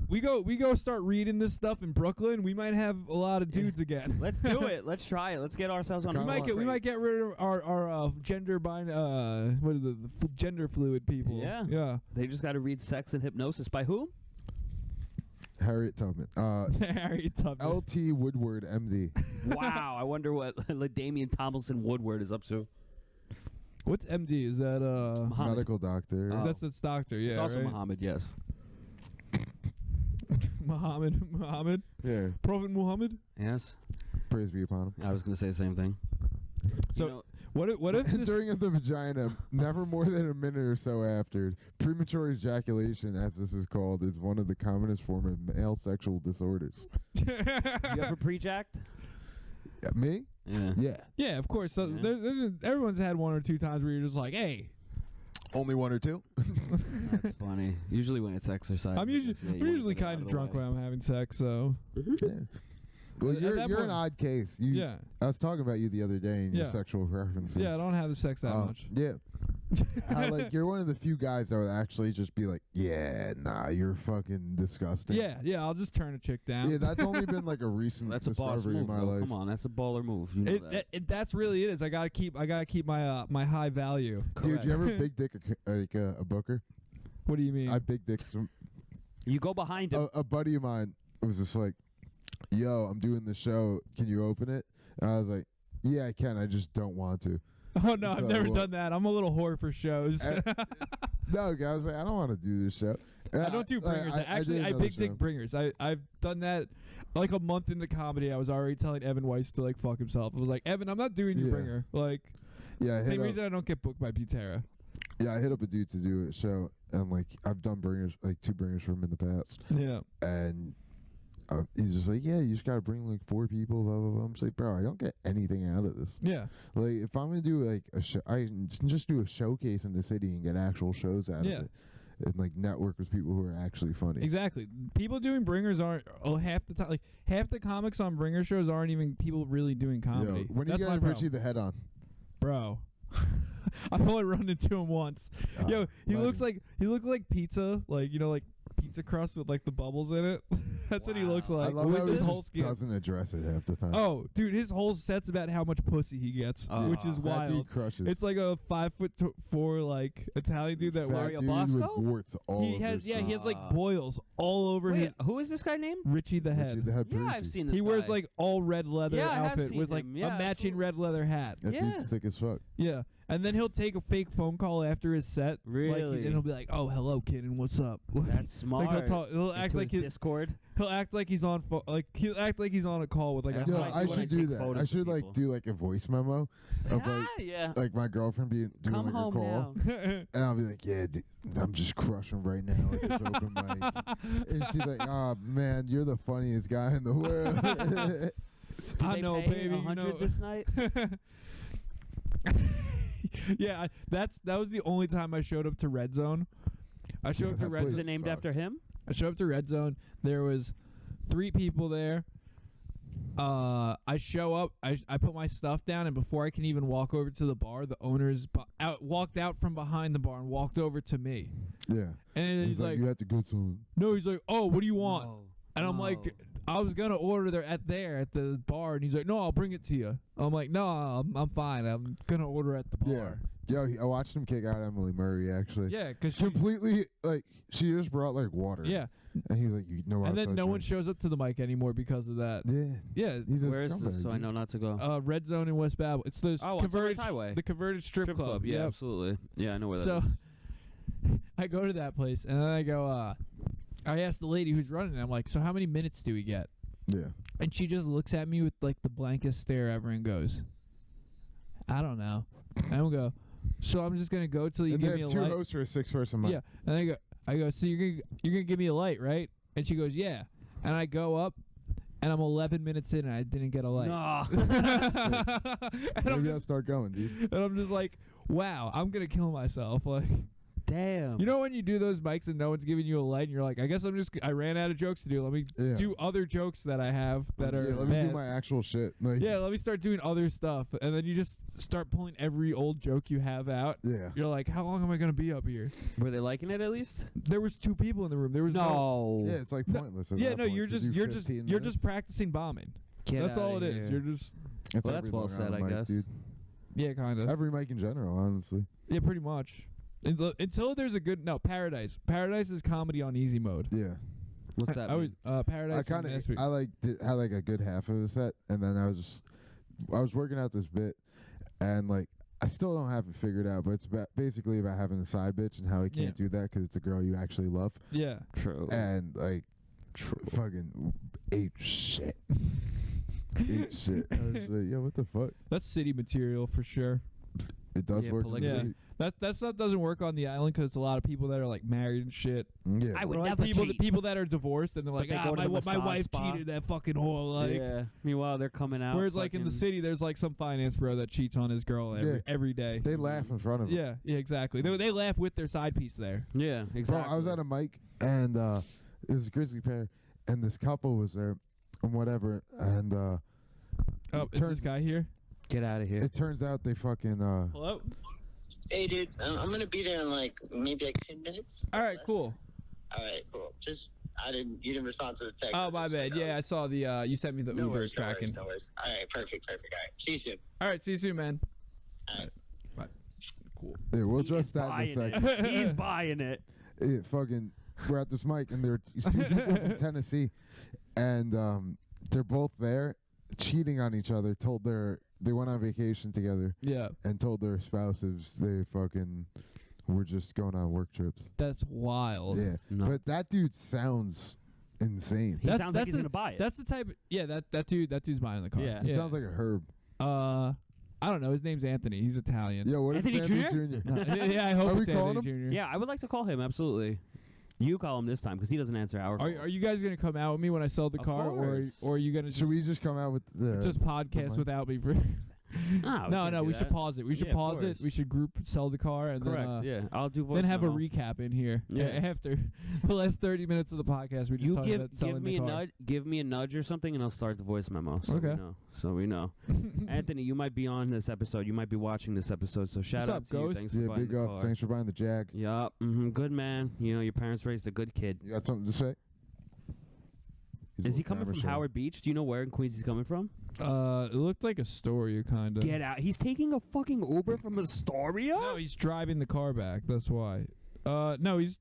We go start reading this stuff in Brooklyn. We might have a lot of dudes again. Let's do it. Let's try it. Let's get ourselves on. We a might We might get rid of our gender what are the gender fluid people. Yeah. Yeah. They just got to read Sex and Hypnosis by whom? Harriet Tubman. Harry Tubman. LT Woodward, MD. Wow. I wonder what Damian Tomlinson Woodward is up to. What's MD? Is that Muhammad. Medical doctor. Oh. that's doctor? Yeah. It's also right? Muhammad, yes. Muhammad. Yeah. Prophet Muhammad. Yes. Praise be upon him. I was going to say the same thing. So You know, what if this, Entering of the vagina, never more than a minute or so after. Premature ejaculation, as this is called, is one of the commonest form of male sexual disorders. you ever pre-jacked? Yeah, me? Yeah. Yeah. Yeah, of course. So Yeah. everyone's had one or two times where you're just like, hey. Only one or two? That's funny. Usually when it's exercise. I'm usually kind of drunk when I'm having sex, so Yeah. Well, At you're that an point- odd case. yeah. I was talking about you the other day and your Yeah. sexual preferences. Yeah, I don't have the sex that much. Yeah. Like, you're one of the few guys that would actually just be like, yeah, nah, you're fucking disgusting. Yeah, I'll just turn a chick down. Yeah, that's only been like a recent That's a boss discovery move. in my though. life. Come on, that's a baller move. You know that. That's really it. Is I gotta keep my my high value. Dude, you ever big dick a booker? What do you mean? I big dick some. You go behind him. A buddy of mine was just like, yo, I'm doing the show. Can you open it? And I was like, yeah, I can. I just don't want to. oh no, I've so, never well- done that. I'm a little whore for shows. No, I was like, I don't want to do this show. And I don't do bringers. Actually, did I another big dick show. bringers. I've done that like a month into comedy. I was already telling Evan Weiss to like fuck himself. I was like, Evan, I'm not doing your Yeah. bringer. Like, Yeah, I same hit reason I don't get booked by Butera. I hit up a dude to do a show, and like I've done bringers, like 2 bringers for him in the past, Yeah. and he's just like, yeah, you just gotta bring like 4 people, blah blah blah. I'm just like, bro, I don't get anything out of this. Yeah. Like, if I'm gonna do like a show, I can just do a showcase in the city and get actual shows out Yeah. of it, and like network with people who are actually funny. Exactly. People doing bringers aren't half the time. Like half the comics on bringer shows aren't even people really doing comedy. Yo, when you That's my get problem. Richie the Head on, Bro. I've only run into him once. Yo, he looks like pizza, like like pizza crust with like the bubbles in it. That's what he looks Wow. like. I love with how his he whole just skin. doesn't address it half the time. Oh, dude, his whole set's about how much pussy he gets, which is That that dude wild. crushes. It's like a 5'4" like Italian dude that Fat wears. dude Bosco? with warts all He over has his he has like stuff. boils all over his. Wait, who is this guy named? Richie the Richie Head. the Head Yeah, I've Brucey. seen this He wears guy. like all red leather Yeah, I have outfit seen with like him. a Yeah, matching absolutely. red leather hat. That Yeah. dude's thick as fuck. Yeah, and then he'll take a fake phone call after his set. Really? and he'll be like, "Oh, hello, kid, and what's up?" That's smart. Like he'll act Into like his Discord. he'll act like he's on he'll act like he's on a call with like That's a Yo, what hot I I do when should do I take that. photos I of should like people. do like a voice memo of Yeah. like my girlfriend doing Come like home a call, now. and I'll be like, yeah, dude, I'm just crushing right now at this open mic, and she's like, oh man, you're the funniest guy in the world. Did I they know, pay baby. 100 this night? Yeah, that was the only time I showed up to Red Zone. I showed up to That Red Is place Zone. it named after sucks. him? I showed up to Red Zone. There was 3 people there. I show up. I put my stuff down, and before I can even walk over to the bar, the owners walked out from behind the bar and walked over to me. Yeah, And he's like, you have to go to. "No," he's like, "Oh, what do you want?" No. And I'm like, I was gonna order there at the bar, and he's like, "No, I'll bring it to you." I'm like, "No, I'm fine. I'm gonna order at the Yeah, bar." yo, I watched him kick out Emily Murray actually. Yeah, because Completely, like she just brought like water. yeah, and he was like, you know, and then no one shows up to the mic anymore because of that. Yeah, Yeah, he's a Where is scumbag, this? So I dude. know not to go. Red Zone in West Babel. It's the Oh, on converted Sunrise Highway. the converted strip club. Yeah, Yep. absolutely. Yeah, I know where that So is. I go to that place, and then I go. I asked the lady who's running it. I'm like, "So how many minutes do we get?" Yeah, And she just looks at me with like the blankest stare ever and goes, "I don't know." And I go, "So I'm just gonna go till you and give they me have a 2 light." hosts for a 6-person mic. Yeah, and I go. "So you're gonna give me a light, right?" And she goes, "Yeah." And I go up, and I'm 11 minutes in, and I didn't get a light. No. and, Maybe I'll start going, dude. I'm just like, wow, I'm gonna kill myself. Like, Damn. You know when you do those mics and no one's giving you a light, and you're like, I guess I ran out of jokes to do. Let me do other jokes that I have that are let me bad. do my actual shit. Like, Yeah, let me start doing other stuff, and then you just start pulling every old joke you have out. Yeah. You're like, how long am I gonna be up here? Were they liking it at least? There was 2 people in the room. There was No. Yeah, it's like pointless. At Yeah, that no, point you're to just do 15 you're just minutes. practicing bombing. Get That's all outta it is. here. You're just It's Well, every that's well Long said, Island I mic, guess. dude. yeah, kind of. Every mic in general, honestly. Yeah, pretty much. Until there's a good Paradise. Paradise is comedy on easy mode. Yeah. What's that? I was mean? Paradise. I kind of had like a good half of a set, and then I was working out this bit, and like I still don't have it figured out, but it's basically about having a side bitch and how I can't do that because it's a girl you actually love. Yeah. True. And like fucking ate shit. Ate shit. I was like, yo, what the fuck? That's city material for sure. It does Yeah, work. in the Yeah. city. That stuff doesn't work on the island because a lot of people that are like married and shit. Yeah. I would Or like never people cheat. people that are divorced and they're like, they go to the my massage wife spa." cheated that fucking whore. Like, yeah. Meanwhile, they're coming out. whereas like in the fucking- city, there's like some finance bro that cheats on his girl every day. They laugh in front of him. Yeah, exactly. They laugh with their side piece there. Yeah, exactly. Bro, I was at a mic, and it was a grizzly pair, and this couple was there, and whatever, and Oh, is turns- this guy here? Get out of here. it turns out they fucking Hello. Hey, dude, I'm gonna be there in like maybe like 10 minutes. All right, Less. cool. All right, cool. Just you didn't respond to the text. Oh, my bad. Yeah, I saw the you sent me the no Uber worries, tracking. No worries. All right, perfect. All right, see you soon. All right, see you soon, man. All right. Bye. Cool. yeah, we'll He's address that in a buying second. it. He's buying it. It fucking we're at this mic, and there are 2 people from Tennessee, and they're both there cheating on each other. They went on vacation together Yeah, and told their spouses they fucking were just going on work trips. that's wild. Yeah, nuts. but that dude sounds insane. He sounds like he's gonna buy it. That's the type. That dude's buying the car. Yeah. He sounds like a herb. I don't know. His name's Anthony. He's Italian. Yo, what Anthony is Anthony Jr.? Jr.? No, yeah, I hope Are we it's calling Anthony Jr. Yeah, I would like to call him. Absolutely. You call him this time because he doesn't answer our calls. Are you guys gonna come out with me when I sell the Of car, course. or are you gonna Should we just come out with the just podcast mic? without me? For No, we should pause it. We should Yeah, of pause it. course. We should group sell the car and Correct. then Yeah, I'll do voice then have memo. a recap in here. Yeah. After the last 30 minutes of the podcast, we just You talked about selling give me the a car. nudge, give me a nudge or something, and I'll start the voice memo. So Okay. we know. So we know. Anthony, you might be on this episode. You might be watching this episode. So shout What's out up, to you. Ghost? Thanks for Yeah, buying big the ups. car. Thanks for buying the Jag. Yup. Good man. You know your parents raised a good kid. You got something to say? He's a Is he little coming camera from shy. Howard Beach? Do you know where in Queens he's coming from? It looked like Astoria, kind of. Get out. He's taking a fucking Uber from Astoria? No, he's driving the car back. That's why. No, he's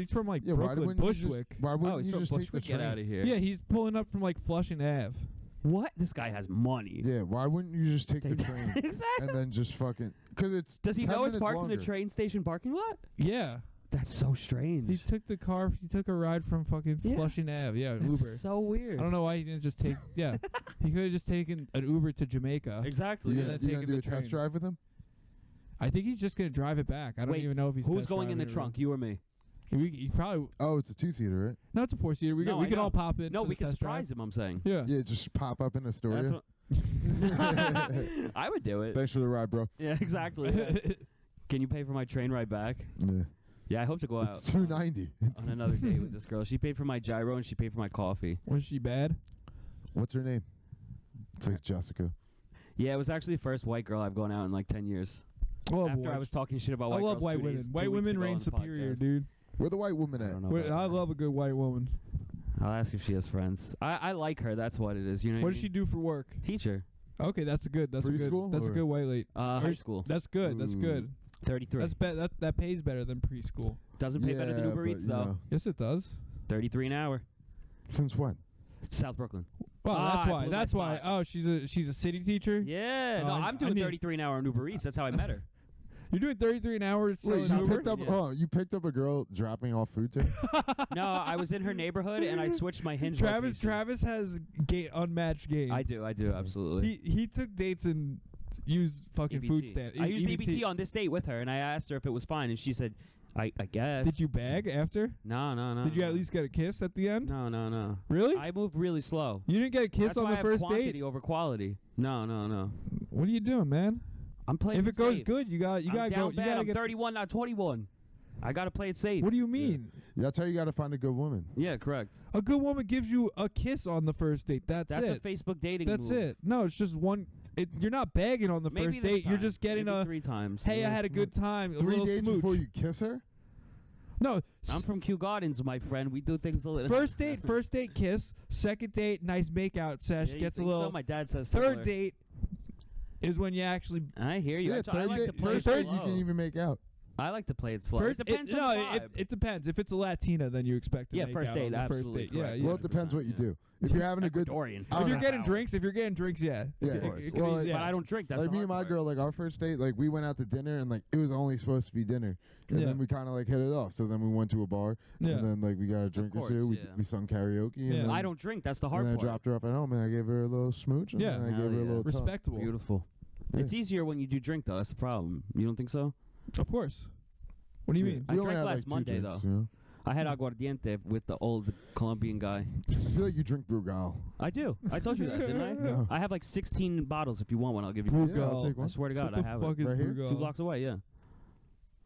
from like Yeah, why Brooklyn, wouldn't you just, Bushwick. why Oh, wouldn't he's you from just take the Bushwick. Get train? out of here. Yeah, he's pulling up from like Flushing Ave. What? This guy has money. Yeah, why wouldn't you just take the train Exactly. and then just fucking? Because it's Does he 10 know it's minutes parked in longer. the train station parking lot? Yeah, That's so strange. he took the car. He took a ride from fucking Yeah. Flushing Ave. Yeah, That's Uber. so weird. I don't know why he didn't just take. Yeah, he could have just taken an Uber to Jamaica. Exactly. You Yeah, gonna, then you gonna taking do the a test train. drive with him? I think he's just gonna drive it back. I don't Wait, even know if he's. Who's test going in the driving it or trunk? You or me? not. He probably. Oh, it's a 2-seater, right? No, it's a 4-seater. We No, I could know. all pop in. No, for we the can test surprise drive. him. I'm saying. Yeah. Yeah, just pop up in Astoria. That's what I would do it. Thanks for the ride, bro. Yeah, exactly. yeah. Can you pay for my train ride back? Yeah, Yeah, I hope to go out it's $2.90. on another date with this girl. She paid for my gyro and she paid for my coffee. Was she bad? What's her name? It's like Jessica. Yeah, it was actually the first white girl I've gone out in like 10 years. After I was talking shit about I white love girls white 2 women. days- 2 White weeks women ago reign on the superior, podcast. dude. Where the white woman I at? don't know. Wait, about I that. love a good white woman. I'll ask if she has friends. I like her. That's what it is. You know What what does I she mean? do for work? Teacher. Okay, that's good. That's a Preschool good. That's a or- good white lady. High school. That's good. That's Ooh. good. 33. That pays better than preschool. Doesn't pay better than Yeah, Uber but, Eats you though. know, Yes, it does. 33 an hour. since when? South Brooklyn. Well, Ah, that's I why. blew my That's why. spot. Oh, she's a city teacher. Yeah. Oh, No, I I'm doing need- 33 an hour on Uber Eats. That's how I met her. You're doing 33 an hour Wait, selling you Uber. picked up? Yeah. Oh, you picked up a girl dropping off food to her? No, I was in her neighborhood and I switched my Hinge location. Travis has unmatched game. I do, absolutely. He took dates and used fucking EBT. food stamps. I used EBT on this date with her, and I asked her if it was fine, and she said, I guess. Did you bag after? No. Did you at least get a kiss at the end? No. Really? I move really slow. You didn't get a kiss That's on why the I have first quantity date? over quality. No. What are you doing, man? I'm playing If it goes safe. good, you gotta I'm go. down You bad. gotta I'm get 31, not 21. I gotta play it safe. What do you mean? That's how you got to find a good woman. Yeah, correct. A good woman gives you a kiss on the first date. That's That's it. a Facebook dating That's move. it. No, it's just one. You're not begging on the Maybe first this date. You're time. just getting Maybe a 3 times. hey, I had a good time. A 3 little dates smooch. before you kiss her? No, I'm from Kew Gardens, my friend. We do things a little. first date kiss. Second date, nice makeout sesh. Yeah, you Gets a think so? little. My dad says Third similar. date is when you actually. I hear you. Yeah, I third like date, to play first it date you slow. can even make out. I like to play it slow. First, it depends on the vibe. it depends. If it's a Latina, then you expect to Yeah, make first out date, on the first absolutely date. Yeah, correct. yeah. Well, it depends what you yeah. do. If you're having a good Ecuadorian. If Oh, you're no. getting drinks, yeah. Yeah, It of could course. Well, be- But I don't drink. That's like the me hard and my part. girl, like our first date, like we went out to dinner and like it was only supposed to be dinner, and Yeah. then we kind of like hit it off. So then we went to a bar, Yeah. and then like we got a drink course, or two. yeah. We sung karaoke. And Yeah. then, I don't drink. That's the And hard then I part. dropped her up at home, and I gave her a little smooch. And Yeah. then I Hell gave her a yeah. little tongue. Respectable. Beautiful. Yeah. It's easier when you do drink, though. That's the problem. You don't think so? Of course. What do you Yeah. mean? I We only drank had, last like, 2 Monday, drinks, though. You know? I had aguardiente with the old Colombian guy. I feel like you drink Brugal. I do. I told you that, didn't I? No. I have like 16 bottles. If you want one, I'll give you. Brugal. Yeah, I'll take I one. swear to God, What I the have fuck it. is Right here? Brugal? 2 blocks away. Yeah.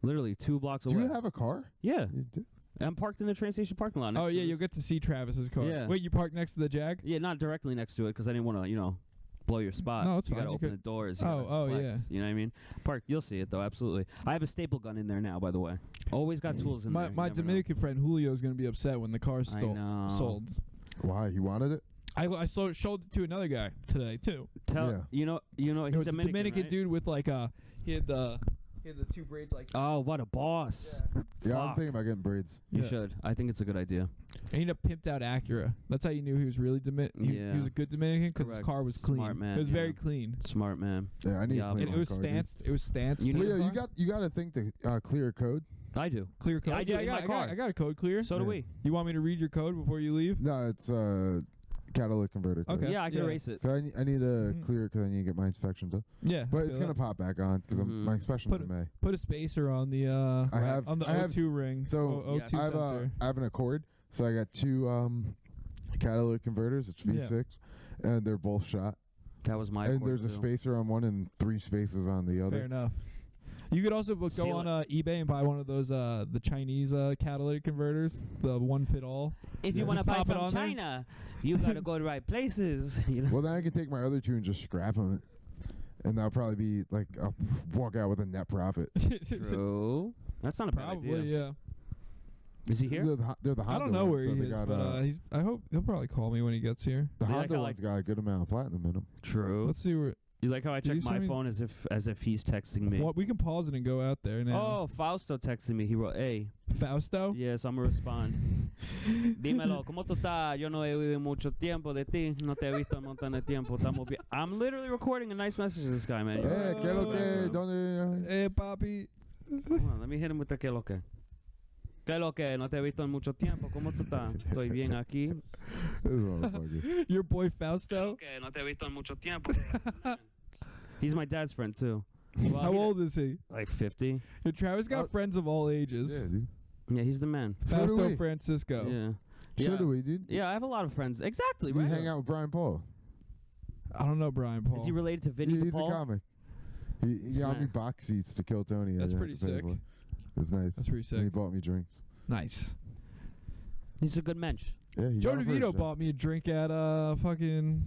Literally 2 blocks Do away. you have a car? Yeah. You do? I'm parked in the train station parking lot. Oh next yeah, to you'll this. get to see Travis's car. Yeah. Wait, you parked next to the Jag? Yeah, not directly next to it because I didn't want to, blow your spot. No, it's you fine. gotta You open could- the doors. You Oh, gotta flex, yeah. You know what I mean? Park. You'll see it though. Absolutely. I have a staple gun in there now. By the way, always got tools in My there. You my never know. Dominican friend Julio is gonna be upset when the car's I know. sold. Why? He wanted it? I showed it to another guy today too. Tell Yeah. you know It he's was a Dominican right? dude with like he had the 2 braids like. Oh, what a boss! Yeah, I'm Fuck. thinking about getting braids. You Yeah. should. I think it's a good idea. And he had a pimped out Acura. That's how you knew he was really Dominican. He Yeah. was a good Dominican because his Correct. car was clean. Smart man, It was yeah. very clean. Smart man. Yeah, I need Yeah, to clean And my it was car, dude. stanced. It was stanced. You to need the Well, car. you got to think to clear code. I do. Clear code. Yeah, I do in my car. I got a code clear. So do Yeah. we. You want me to read your code before you leave? No, it's catalytic converter code. Okay. Yeah, I can Yeah. erase it. 'Cause I need to Mhm. clear because I need to get my inspection done. Yeah. But I it's feel gonna that. pop back on because Mhm. my inspection's Put in May. Put a spacer on the I have O2 ring. so O2 I have sensor. I have an Accord, so I got 2 catalytic converters. It's Yeah. V6, and they're both shot. That was my. And Accord, there's a too. spacer on one and 3 spaces on the Fair other. enough. You could also go Seal on eBay and buy one of those the Chinese catalytic converters, the one fit all. If Yeah. you want to Just buy pop it from on there. China, you got to go to the right places. You know. Well, then I can take my other 2 and just scrap them, and that'll probably be like I'll walk out with a net profit. True. That's not a bad Probably, idea. yeah. Is he here? They're the Honda I don't know ones, where so he they is, got, but I hope he'll probably call me when he gets here. the They like Honda how, ones got a good amount of platinum in them. True. Let's see where. You like how I Did check you my send me- phone as if he's texting me? What, we can pause it and go out there now. Oh, Fausto texted me. He wrote, "Hey, Fausto. yes, I'm gonna respond. Dímelo, ¿cómo tú estás? Yo no he oído mucho tiempo de ti. No te he visto en un montón de tiempo. Estamos bien." I'm literally recording a nice message to this guy, man. Hey, ¿qué lo que? ¿Dónde? Hey, papi. Hold on, let me hit him with the ¿qué lo que? ¿Qué lo que? No te he visto en mucho tiempo. ¿Cómo tú estás? Estoy bien aquí. This motherfucker. Your boy Fausto. Okay, no te he visto en mucho tiempo. He's my dad's friend too. Well, How he- old is he? Like 50. Yeah, Travis got Oh. friends of all ages. Yeah, dude. Yeah, he's the man. So do Fausto we. Francisco. Yeah. So Yeah. do we, dude. Yeah, I have a lot of friends. Exactly, You right? hang out with Brian Paul. I don't know Brian Paul. Is he related to Vinny He's the a Paul? comic. He got me Nah. box seats to Kill Tony. I That's didn't pretty have to pay sick. for. It was nice. That's pretty And he sick. bought me drinks. Nice. He's a good mensch. Yeah, he Joe got 'em for his DeVito show. bought me a drink at fucking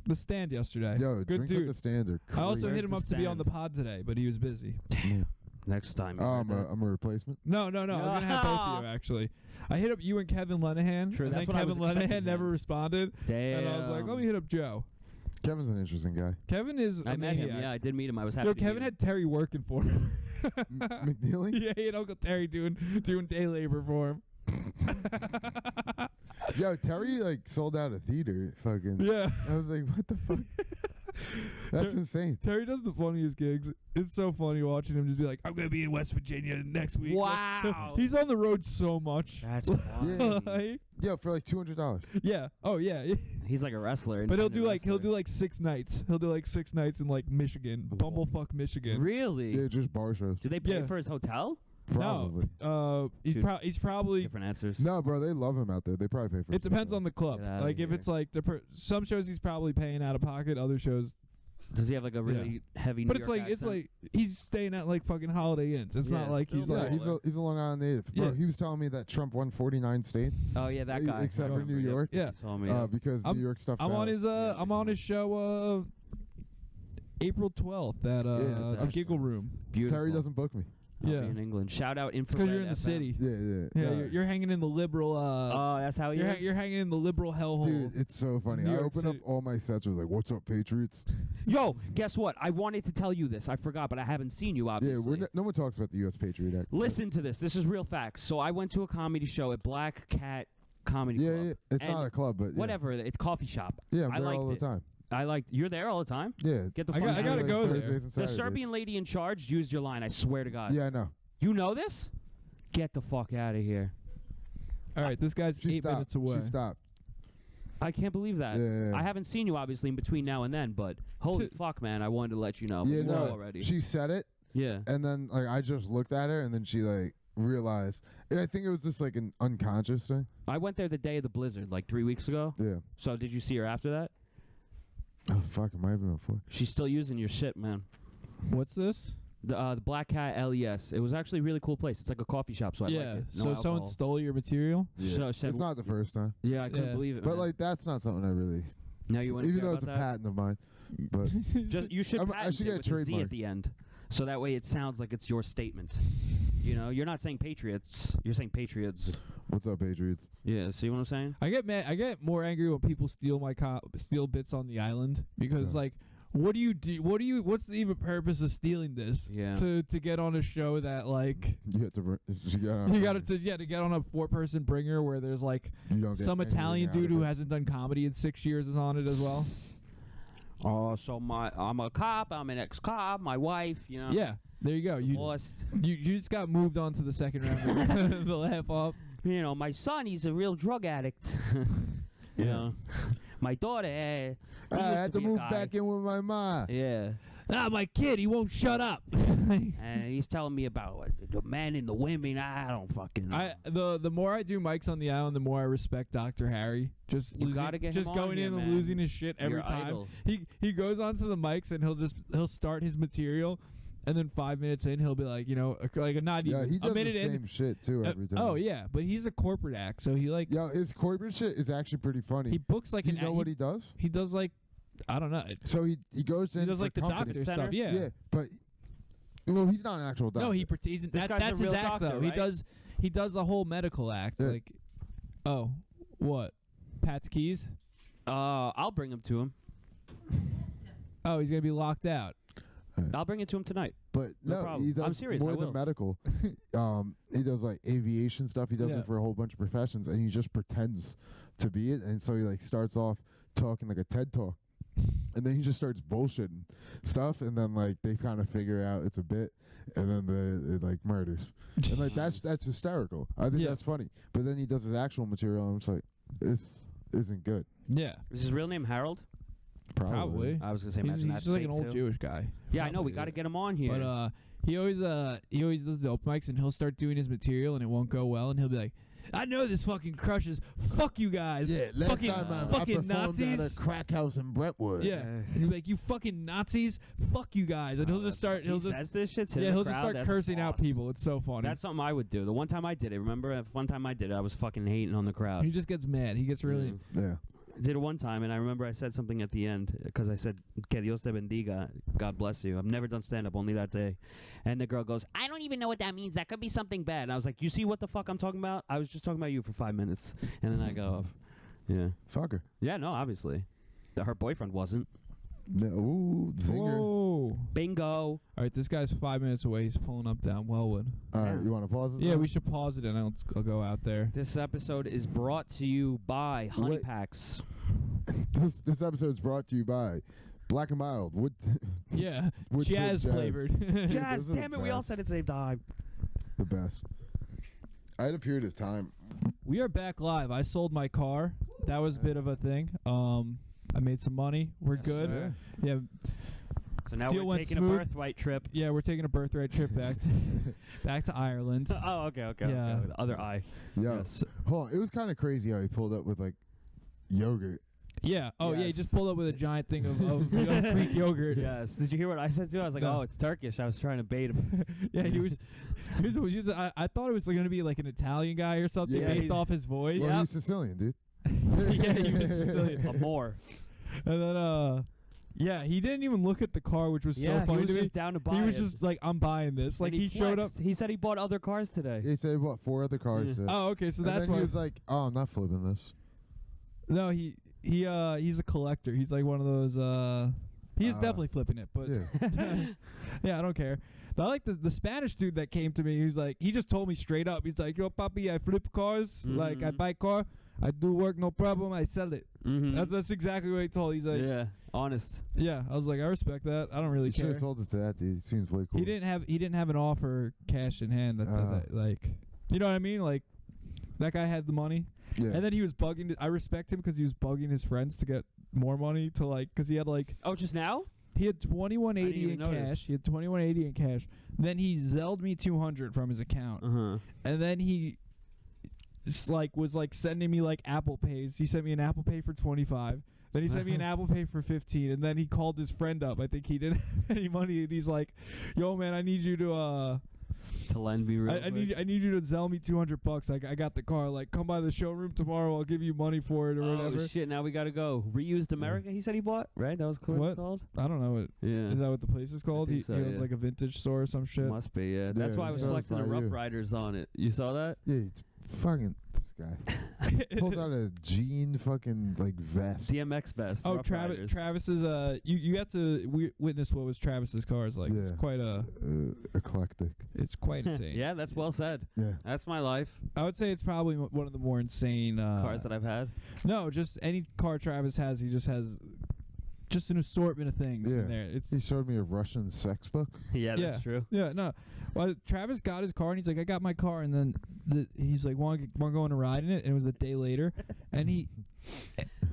the stand yesterday. Yo, Good drinks dude. at the stand are I also crazy. hit him Where's up the to be on the stand? pod today, but he was busy. Yeah. Next time. you Oh, heard that. I'm a replacement. No. I was gonna have both of you actually. I hit up you and Kevin Lenahan. True, and that's then what I was Kevin Lenahan expecting, never man. responded. Damn. And I was like, let me hit up Joe. Kevin's an interesting guy. Kevin is I a met him. maniac. Yeah, I did meet him. I was happy. Yo, to meet Kevin him. had Terry working for him. McNeely? Yeah, he had Uncle Terry doing day labor for him. Yo, Terry like sold out a theater. Fucking. Yeah. I was like, what the fuck? That's insane. Terry does the funniest gigs. It's so funny watching him just be like, I'm going to be in West Virginia next week. Wow. He's on the road so much. That's funny. Like, Yo, for like $200. yeah. Oh, yeah. He's like a wrestler. But he'll independent do wrestler. like 6 nights. He'll do like 6 nights in like Michigan. Bumblefuck, Michigan. Really? Yeah, just bar shows. Do they pay Yeah. for his hotel? Probably. No. Shoot. He's probably. Different answers. No, bro, they love him out there. They probably pay for It depends on the club. Get outta Like if here. it's like some shows he's probably paying out of pocket. Other shows Does he have like a really heavy? But New York accent? it's like he's staying at like fucking Holiday Inns. It's Yeah, not like still he's Yeah, like he's a Long Island native. Bro, Yeah. he was telling me that Trump won 49 states. Oh yeah, that guy. Except I for remember, New yep. York. Yeah. He told me, Because I'm- New York stuff. I'm on out. his I'm on his show April 12th at the that's Giggle Room. Beautiful. Terry doesn't book me. I'll Yeah. be in England. Shout out Infidelity. Because you're in the city. Yeah. Yeah, you're hanging in the liberal. Oh, that's how he is. You're hanging in the liberal hellhole. Dude, it's so funny. New I York open up City. all my sets with like, "What's up, Patriots?" Yo, guess what? I wanted to tell you this. I forgot, but I haven't seen you, Yeah, obviously. no one talks about the U.S. Patriot Act. Listen to this. This is real facts. So I went to a comedy show at Black Cat Comedy Yeah, Club. yeah. It's And not a club, but yeah. Whatever. It's coffee shop. Yeah, I'm I there liked all the it. time. You're there all the time? Yeah. Get the I fuck got- I out gotta of go here. there. Thursdays and The Saturdays. Serbian lady in charge used your line. I swear to God. Yeah, I know. You know this? Get the fuck out of here. All right, this guy's She 8 stopped. minutes away. She stopped. I can't believe that. Yeah. I haven't seen you, obviously, in between now and then, but holy fuck, man. I wanted to let you know. Yeah, You know no. already. She said it, Yeah. and then like I just looked at her, and then she like realized. I think it was just like an unconscious thing. I went there the day of the blizzard, like 3 weeks ago. Yeah. So did you see her after that? Oh fuck, it might have been before. She's still using your shit, man. What's this? The Black Cat LES. It was actually a really cool place. It's like a coffee shop, so I yeah. like it. No So alcohol. someone stole your material? So said, It's not the first time, yeah, I couldn't Yeah. believe it. but man. like that's not something I really. now you want to Even care though it's a about that? patent of mine, but Just, you should I patent should it get a with a Z trademark. at the end, so that way it sounds like it's your statement. You know, you're not saying patriots. You're saying patriots. what's up, Patriots? Yeah. See what I'm saying? I get mad. I get more angry when people steal my steal bits on the island because Yeah. like, what do you do? What's the even purpose of stealing this? Yeah. To get on a show that like You have to. you got to get on a 4-person bringer where there's like You don't get some anything Italian out dude of who it. hasn't done comedy in 6 years is on it as well. Oh, so I'm a cop. I'm an ex-cop. My wife. You know. Yeah, there you go. You Lost. just got moved on to the second round of the laugh up. You know, my son. He's a real drug addict. You know. My daughter. he I used had to be a move guy. back in with my mom. Yeah. My kid, he won't shut up. And he's telling me about the men and the women. I don't fucking know. The more I do mics on the island, the more I respect Dr. Harry. You gotta get him just on going here, in and man. losing his shit every Your time. idol. He goes onto the mics and he'll start his material, and then 5 minutes in he'll be like, like a not Yeah, even he a does the minute in. same shit too every time. Oh yeah, but he's a corporate act, so he like Yo, his corporate shit is actually pretty funny. he books like Do you an know what he does? he does like I don't know. So he goes in He does for like the company. doctor Center? stuff. Yeah. Yeah, but well, he's not an actual doctor. No, he he's, This guy's that's a his real act doctor, though. right? He does a whole medical act. Yeah. Like, oh, what? Pat's keys? I'll bring him to him. Oh, he's gonna be locked out. I'll bring it to him tonight. But No no, problem. he does I'm serious, more I than will. medical. He does like aviation stuff. He does Yeah. it for a whole bunch of professions, and he just pretends to be it. And so he like starts off talking like a TED talk, and then he just starts bullshitting stuff, and then like they kind of figure out it's a bit, and then it like murders, and like that's hysterical. I think Yeah. that's funny. But then he does his actual material, and I'm just like, this isn't good. Yeah, Is his real name Harold? probably. I was gonna say, He's, imagine he's that's just like fake an old too. Jewish guy. Yeah, I know. We Probably, got to yeah. get him on here. But he always does the open mics, and he'll start doing his material, and it won't go well, and he'll be like, I know this fucking crushes. Fuck you guys. Yeah, last fucking, time I fucking performed Nazis. at a crack house in Brentwood. Yeah, and he'll be like, you fucking Nazis. Fuck you guys, and he'll just start. He He'll just says this shit to yeah, the he'll just crowd. start That's cursing out boss. people. It's so funny. That's something I would do. The one time I did it, remember? One time I did it, I was fucking hating on the crowd. He just gets mad. He gets really. Yeah. I did it one time, and I remember I said something at the end because I said, "Que Dios te bendiga, God bless you." I've never done stand-up, only that day. And the girl goes, "I don't even know what that means. That could be something bad." And I was like, "You see what the fuck I'm talking about? I was just talking about you for 5 minutes." And then I go, "Yeah, Fuck her. yeah, no, obviously, her boyfriend wasn't." No, ooh, zinger. Whoa. Bingo. All right, this guy's 5 minutes away. He's pulling up down Wellwood. All right, you want to pause it? Yeah, now? we should pause it and I'll go out there. This episode is brought to you by Honey Wait. Packs. This episode is brought to you by Black and Mild. Wood Yeah, Wood tip jazz jazz. flavored. Jazz, those are damn the it, we all best. said it at the same time. the best. I had a period of time. We are back live. I sold my car. That was a bit of a thing. I made some money. We're Yes, good. sir. Yeah, So now Deal we're went taking smooth. a birthright trip. yeah. We're taking a birthright trip back to Ireland. Oh, okay. Yeah. The other eye. Yeah. Yes. Hold on. It was kind of crazy how he pulled up with like yogurt. Yeah. Oh yeah. He Yes. just pulled up with a giant thing of Greek yogurt. Yes. Did you hear what I said too? I was like, No. oh, it's Turkish. I was trying to bait him. Yeah, he was. I thought it was going to be like an Italian guy or something Yeah, based he's- off his voice. Well, he's Sicilian, dude. Yeah, he was Sicilian. More. And then yeah, he didn't even look at the car, which was Yeah, so funny he was to me. just down to buy He was it. just like, I'm buying this. Like And he showed up. flexed. He said he bought other cars today. He said, what, 4 other cars? Yeah. Oh, okay, so and that's then why. he was like, oh, I'm not flipping this. No, he's a collector. He's like one of those. He's definitely flipping it, but Yeah. yeah, I don't care. But I like the Spanish dude that came to me. He's like, he just told me straight up. He's like, yo, papi, I flip cars. Like I Mhm. buy car, I do work, no problem. I sell it. Mm-hmm. That's exactly what he told. He's like, Yeah, honest. yeah. I was like, I respect that. I don't really You should care. have told it to that dude. He seems way cool. He didn't have an offer cash in hand. Like, you know what I mean? Like, that guy had the money, Yeah. and then he was bugging. I respect him because he was bugging his friends to get more money to because he had like. Oh, just now? He had $21.80 even in notice. cash. He had $21.80 in cash. Then he Zelled me $200 from his account, and then he was sending me like Apple Pays. He sent me an Apple Pay for $25. Then he sent me an Apple Pay for $15, and then he called his friend up. I think he didn't have any money, and he's like, "Yo, man, I need you to lend me real I need you to Zell me $200. I got the car. Like, come by the showroom tomorrow. I'll give you money for it or whatever." Oh shit! Now we gotta go. Reused America. He said he bought. Right? That was what What? it's called. I don't know. Yeah. Is that what the place is called? think so, he owns yeah. like a vintage store or some shit. Must be. Yeah. That's Yeah, why I was sounds flexing the like Rough you. Riders on it. You saw that? Yeah, it's fucking this guy. Pulls out a jean fucking like vest. DMX vest. Oh, Rough Riders. Travis's. You got to witness what was Travis's cars like. Yeah. It's quite Eclectic. It's quite insane. Yeah, that's well said. Yeah. That's my life. I would say it's probably one of the more insane Cars that I've had. No, just any car Travis has, he just has just an assortment of things Yeah. in there. It's He showed me a Russian sex book. Yeah, Yeah. that's true. yeah, no. Well, Travis got his car and he's like, I got my car, and then he's like, want to go on a ride in it? And it was a day later, and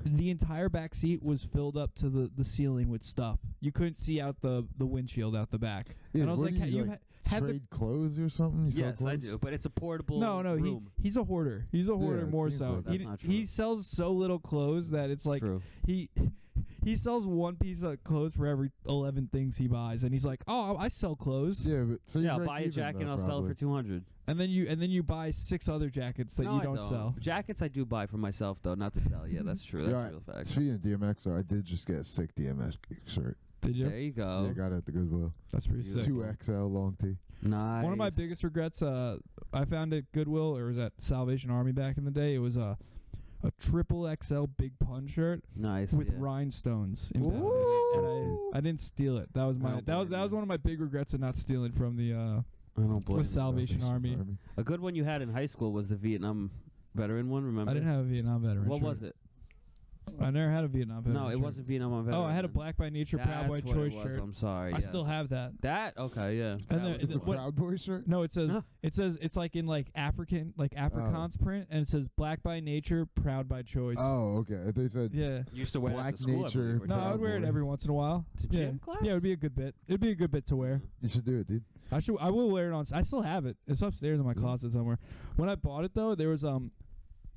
the entire back seat was filled up to the ceiling with stuff. You couldn't see out the windshield out the back. Yeah, and I was what like, do you, you like, had the trade clothes or something? You sell Yes, I clothes? do. But it's a portable No, room. he's a hoarder. He's a hoarder it more seems so. like That's He not he true. sells so little clothes that it's like True. he sells one piece of clothes for every 11 things he buys, and he's like, "Oh, I sell clothes." Yeah, but so you Yeah, I'll break buy a even, jacket and though, I'll sell it for probably. $200. And then you buy 6 other jackets that No, you I don't sell. Jackets I do buy for myself though, not to sell. Yeah, that's true. That's Yeah, a real fact. Speaking of DMX, though, I did just get a sick DMX shirt. Did you? There you go. Yeah, I got it at the Goodwill. That's pretty sick. Beautiful. 2XL long tee. Nice. One of my biggest regrets, I found at Goodwill, or was at Salvation Army back in the day. It was a triple XL Big Pun shirt Nice with yeah. rhinestones embedded in it. Ooh. And I didn't steal it. That was my don't that was blame you. one of my big regrets of not stealing from the I don't blame with you. Salvation Army. A good one you had in high school was the Vietnam veteran one. Remember? I didn't have a Vietnam veteran. What shirt. was it? I never had a Vietnam veteran. No, it shirt. wasn't Vietnam veteran. Oh, I had a Black by Nature Proud Boy That's what Choice it was. shirt. I'm sorry. I still yes. have that. That. Okay, yeah. And That then- was It's a the one. Proud Boy shirt? No, it says Huh? it's like in like African Afrikaans print, and it says Black by Nature, Proud by Choice. Oh, okay. They said Yeah. You used to wear Black that to school, I Nature, believe, or No, I to- would wear it Boy. every once in a while. To yeah. gym class? Yeah, it would be a good bit. It'd be a good bit to wear. you should do it, dude. I will wear it on. I still have it. It's upstairs in my closet somewhere. When I bought it though, there was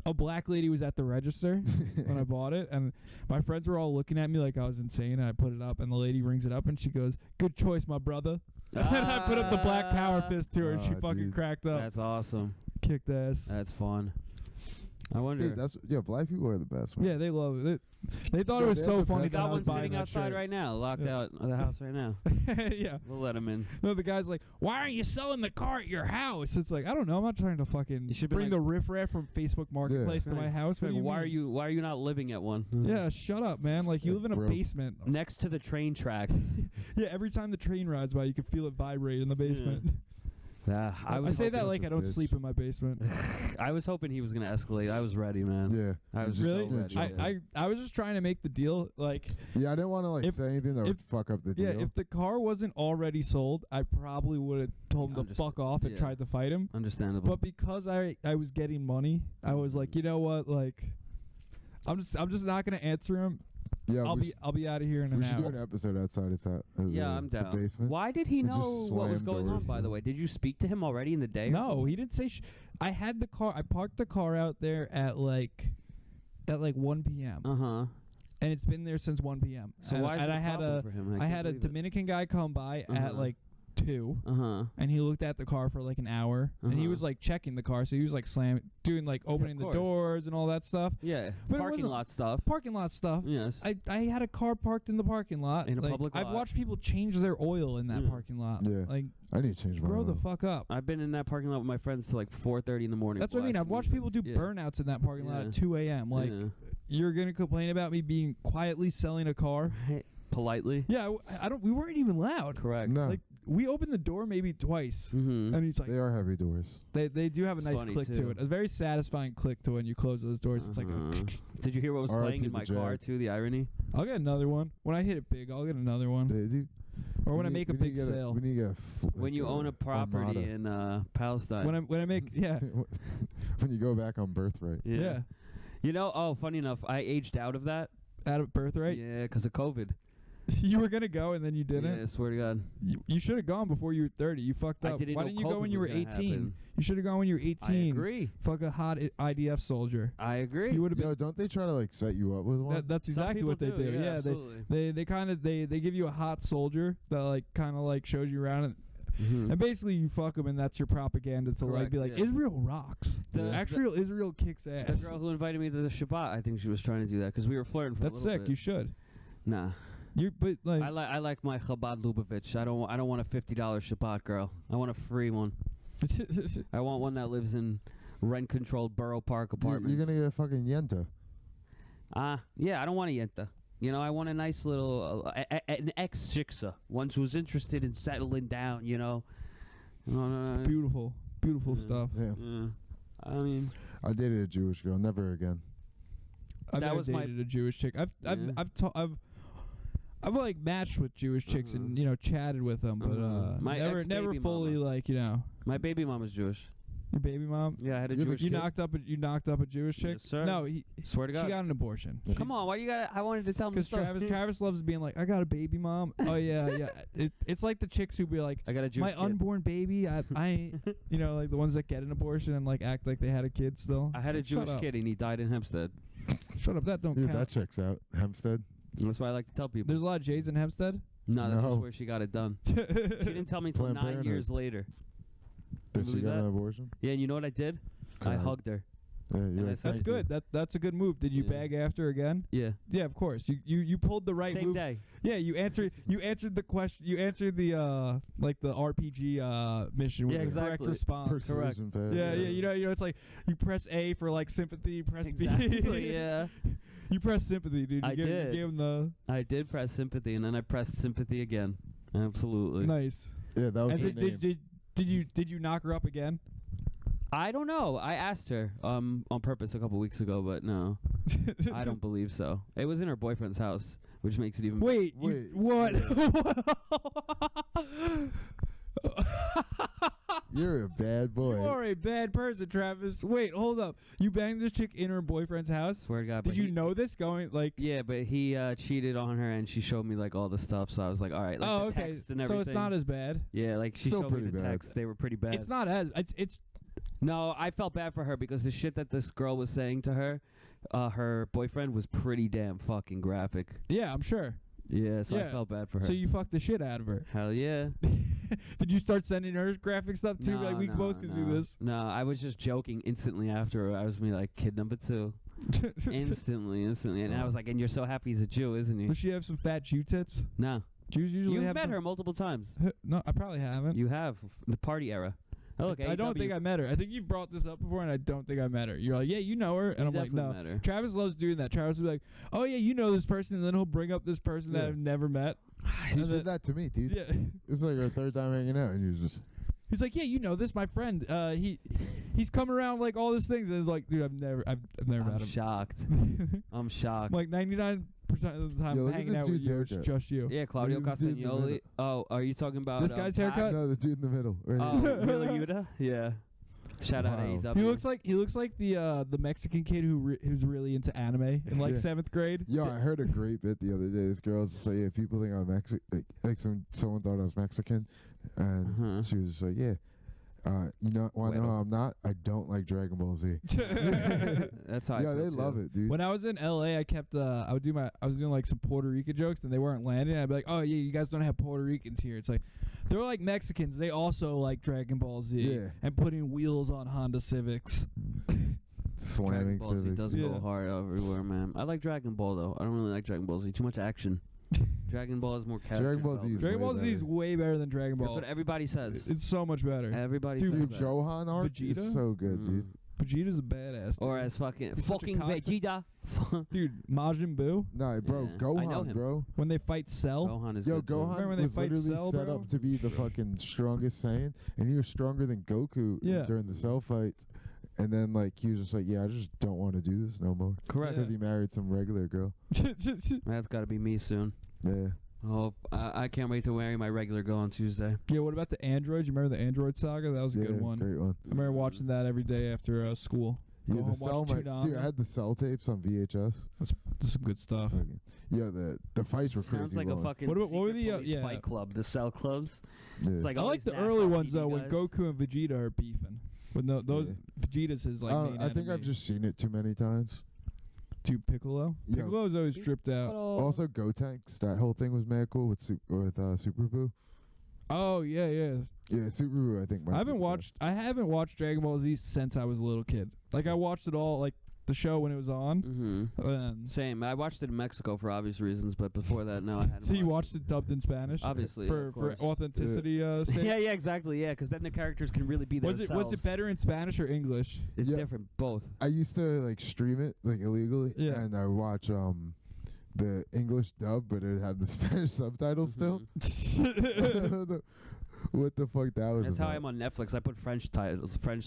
a black lady was at the register when I bought it, and my friends were all looking at me like I was insane. And I put it up, and the lady rings it up, and she goes, "Good choice, my brother." And I put up the black power fist to her, and she Ah, fucking dude. cracked up, That's awesome. kicked ass. That's fun. I wonder. Dude, black people are the best. Man. Yeah, they love it. They thought Yeah, it was they so have the funny best that I got was one buying sitting that outside shirt. right now, locked Yeah. out of the house right now. Yeah. We'll let him in. No, the guy's like, "Why aren't you selling the car at your house?" It's like, I don't know. I'm not trying to fucking You should be bring like- the riffraff from Facebook Marketplace to my house. What Like, do you why mean? are you not living at one? Yeah, shut up, man. Like, you Yeah, live in a broke. basement. Next to the train tracks. Yeah, every time the train rides by, you can feel it vibrate in the basement. Yeah, I was say hoping- that like a I don't bitch. sleep in my basement. I was hoping he was gonna escalate. I was ready, man. Yeah. I was Really? so ready. Yeah. I was just trying to make the deal. Like, Yeah, I didn't want to like If- say anything that if- would fuck up the yeah, deal. if the car wasn't already sold, I probably would have told him to fuck off and yeah. tried to fight him. Understandable. But because I was getting money, I was like, you know what? Like, I'm just not gonna answer him. yeah, I'll be out of here in we an should do hour. an episode outside its yeah, I'm down. The basement. Why did he And just know what was slam going on? doors By the and- way, did you speak to him already in the day? or No, something? he didn't say. I had the car. I parked the car out there at like 1 p.m. and it's been there since 1 p.m. So and, why is and it I a had problem a for him? I can't had a believe it. Dominican guy come by at like 2. And he looked at the car for like an hour, and he was like checking the car, so he was like doing like opening the course. doors and all that stuff. Yeah, But it parking wasn't- lot stuff. Parking lot stuff. Yes. I had a car parked in the parking lot. In a Like, public I've lot. watched people change their oil in that parking lot. Yeah. Like, I need to change my grow the oil. fuck up. I've been in that parking lot with my friends till like 4:30 in the morning. That's what I mean. I've watched people do Yeah. burnouts in that parking lot Yeah. at 2 a.m. Like, Yeah. you're gonna complain about me being quietly selling a car? Politely. Yeah, I don't. We weren't even loud. Correct. No, Like, we opened the door maybe twice, Mm-hmm. and he's like, they are heavy doors. they do have a It's nice funny, click to too. it. A very satisfying click to when you close those doors. It's like, Did you hear what was R.I.P. playing in the my car Jag. too? The irony. I'll get another one when I hit it big. I'll get another one, They do. or when I We make a need to big get sale. we need to get When you own a property in Palestine. When I make yeah when you go back on birthright. yeah. You know, oh, funny enough, I aged out of that. Out of birthright. Yeah, because of COVID. You were gonna go and then you didn't. Yeah, swear to God. You should have gone before you were 30. You fucked I up. didn't Why know didn't you go COVID when you was were gonna 18? happen. You should have gone when you were 18. I agree. Fuck a hot IDF soldier. I agree. You would have been. Yo, don't they try to like set you up with one? That's Some exactly people what they do. Yeah, Yeah, absolutely. they kind of they give you a hot soldier that like kind of like shows you around Mhm. and basically you fuck them and that's your propaganda to like Correct, be like yeah. Israel rocks. The- Actual Israel kicks The ass. girl who invited me to the Shabbat, I think she was trying to do that because we were flirting for That's a little sick. bit. You should. Nah, But like I like my Chabad Lubavitch. I don't want a $50 Shabbat girl. I want a free one. I want one that lives in rent-controlled borough park apartments. You're gonna get a fucking yenta. Yeah, I don't want a yenta. You know, I want a nice little an ex-shiksa, one who's interested in settling down. You know. beautiful stuff. Yeah. I mean, I dated a Jewish girl. Never again. I've That never was my- dated a Jewish chick. I've like matched with Jewish chicks and chatted with them, but My never ex-baby fully mama. like my baby mom is Jewish. your baby mom. Yeah, I had a You Jewish. You kid? knocked up a Jewish chick. Yes, sir. No, Swear to she God. got an abortion. Come on, why do you got? I wanted to tell him the Because story. Travis loves being like, I got a baby mom. Oh yeah. It's like the chicks who be like, I got a Jewish my kid. unborn baby. I ain't, like the ones that get an abortion and like act like they had a kid still. I had a It's like, Jewish shut up. kid and he died in Hempstead. Shut up. That don't Dude, count. that checks out. Hempstead. That's why I like to tell people. There's a lot of J's in Hempstead. No, that's No. just where she got it done. She didn't tell me until Planned 9 Parenthood. years later. Did You she believe get that? an abortion? Yeah, and you know what I did? I Cried. hugged her. Yeah, And you're I like, said- That's "Thank you." good. That's a good move. Did you Yeah. bag after again? Yeah. Yeah, of course. You pulled the right Same move. day. Yeah, you answered the question. You answered the like the RPG mission with Yeah, the correct exactly. response. Correct. Persuasion pad, Yeah, you know it's like you press A for like sympathy, you press B. Exactly, yeah. You press sympathy, dude. I You did. gave him the I did press sympathy, and then I pressed sympathy again. Absolutely. nice. Yeah, that was And her name. did you knock her up again? I don't know. I asked her on purpose a couple weeks ago, but no, I don't believe so. It was in her boyfriend's house, which makes it even. Wait, Wait, what? You're a bad boy. You are a bad person, Travis. Wait, hold up. You banged this chick in her boyfriend's house? Swear to God. Did but you he- know this going like? Yeah, but he cheated on her, and she showed me like all the stuff. So I was like, all right, like Oh, the okay. text and So everything. it's not as bad. Yeah, like she Still showed me pretty the bad. texts. They were pretty bad. It's not as it's No, I felt bad for her because the shit that this girl was saying to her boyfriend was pretty damn fucking graphic. yeah, I'm sure. Yeah, so I Yeah. felt bad for her. So you fucked the shit out of her. Hell yeah. Did you start sending her graphic stuff too? Like we both could do this. No, I was just joking instantly after. I was be like, kid number 2. instantly. And I was like, and you're so happy he's a Jew, isn't he? Does she have some fat Jew tits? No. Jews usually You've have met some- her multiple times. No, I probably haven't. You have. The party era. Oh, look, I don't think I met her. I think you brought this up before, and I don't think I met her. You're like, yeah, you know her, and I'm like, no. Met her. Travis loves doing that. Travis will be like, oh yeah, you know this person, and then he'll bring up this person that Yeah. I've never met. He And did then- that to me, dude. Yeah. It's like our third time hanging out, and he was just. He's like, yeah, you know this, my friend. He's come around like all these things, and it's like, dude, I've never met I'm him. shocked. I'm shocked. Like 99% of the time, Yo, look at hanging this out with dude's you, it's haircut. just you. Yeah, Claudio Dude in the Castagnoli. middle. Oh, are you talking about This guy's Pat? haircut? No, the dude in the middle. Right Oh, here. Wheeler Yuta? Yeah. Shout out Wow. AEW. He looks like the Mexican kid who's really into anime in like Yeah. 7th grade. Yo, I heard a great bit the other day. This girl was just like, yeah, people think I'm Mexican. Like someone thought I was Mexican, and Uh-huh. she was just like, yeah. You know, want to know Bueno. how I'm not? I don't like Dragon Ball Z. That's how I Yeah, feel they too. love it, dude. When I was in LA, I kept I was doing like some Puerto Rican jokes and they weren't landing. I'd be like, "Oh yeah, you guys don't have Puerto Ricans here." It's like they're like Mexicans. They also like Dragon Ball Z Yeah. and putting wheels on Honda Civics. Dragon Slamming Ball Z Civics. does Yeah. go hard everywhere, man. I like Dragon Ball though. I don't really like Dragon Ball Z. Too much action. Dragon Ball is more character. Dragon Ball Z development. is Dragon way Ball Z is better. way better than Dragon That's Ball. what everybody says. It's so much better. Everybody Dude, says The that. Gohan arc Vegeta? is so good, dude. Vegeta's a badass. Or dude. as fucking He's such a cocksucker. Vegeta. Dude, Majin Buu Nah, bro, Yeah, I know Gohan, him. bro. when they fight Cell. Gohan is Yo, good too. Gohan Remember when they was fight literally Cell, set bro? up to be the fucking strongest Saiyan, and he was stronger than Goku Yeah. during the Cell fight. And then, like, he was just like, yeah, I just don't want to do this no more. Correct. Because he married some regular girl. That's got to be me soon. Yeah. Oh, I can't wait to marry my regular girl on Tuesday. Yeah, what about the androids? You remember the android saga? That was a Yeah, good one. great one. I remember watching that every day after school. Yeah, Go the home, Cell, watch dude, Toonami. I had the Cell tapes on VHS. That's some good stuff. Fucking- yeah, the fights were Sounds crazy like long. a fucking What were secret the, police yeah. fight club, the cell clubs. Yeah. It's like I all like these the NASCAR early ones PD though, when guys. Goku and Vegeta are beefing. When those Vegeta's his like main I think enemy. I've just seen it too many times. Dude, Piccolo. Yeah. Piccolo's always stripped out. Also, Gotenks, that whole thing was mad cool with Super Boo. Oh yeah, yeah. Yeah, Super Boo, I think. might I be haven't the best. watched Dragon Ball Z since I was a little kid. Like I watched it all, like the show when it was on. Mm-hmm. Same. I watched it in Mexico for obvious reasons, but before that, no, I hadn't. So you watched it dubbed in Spanish? Obviously, for of course. authenticity sake? yeah, exactly. Yeah, because then the characters can really be Was themselves. it better in Spanish or English? It's Yeah. different, both. I used to like stream it like illegally, Yeah. and I watch the English dub, but it had the Spanish subtitles still. What the fuck that was? That's how about? I'm on Netflix. I put French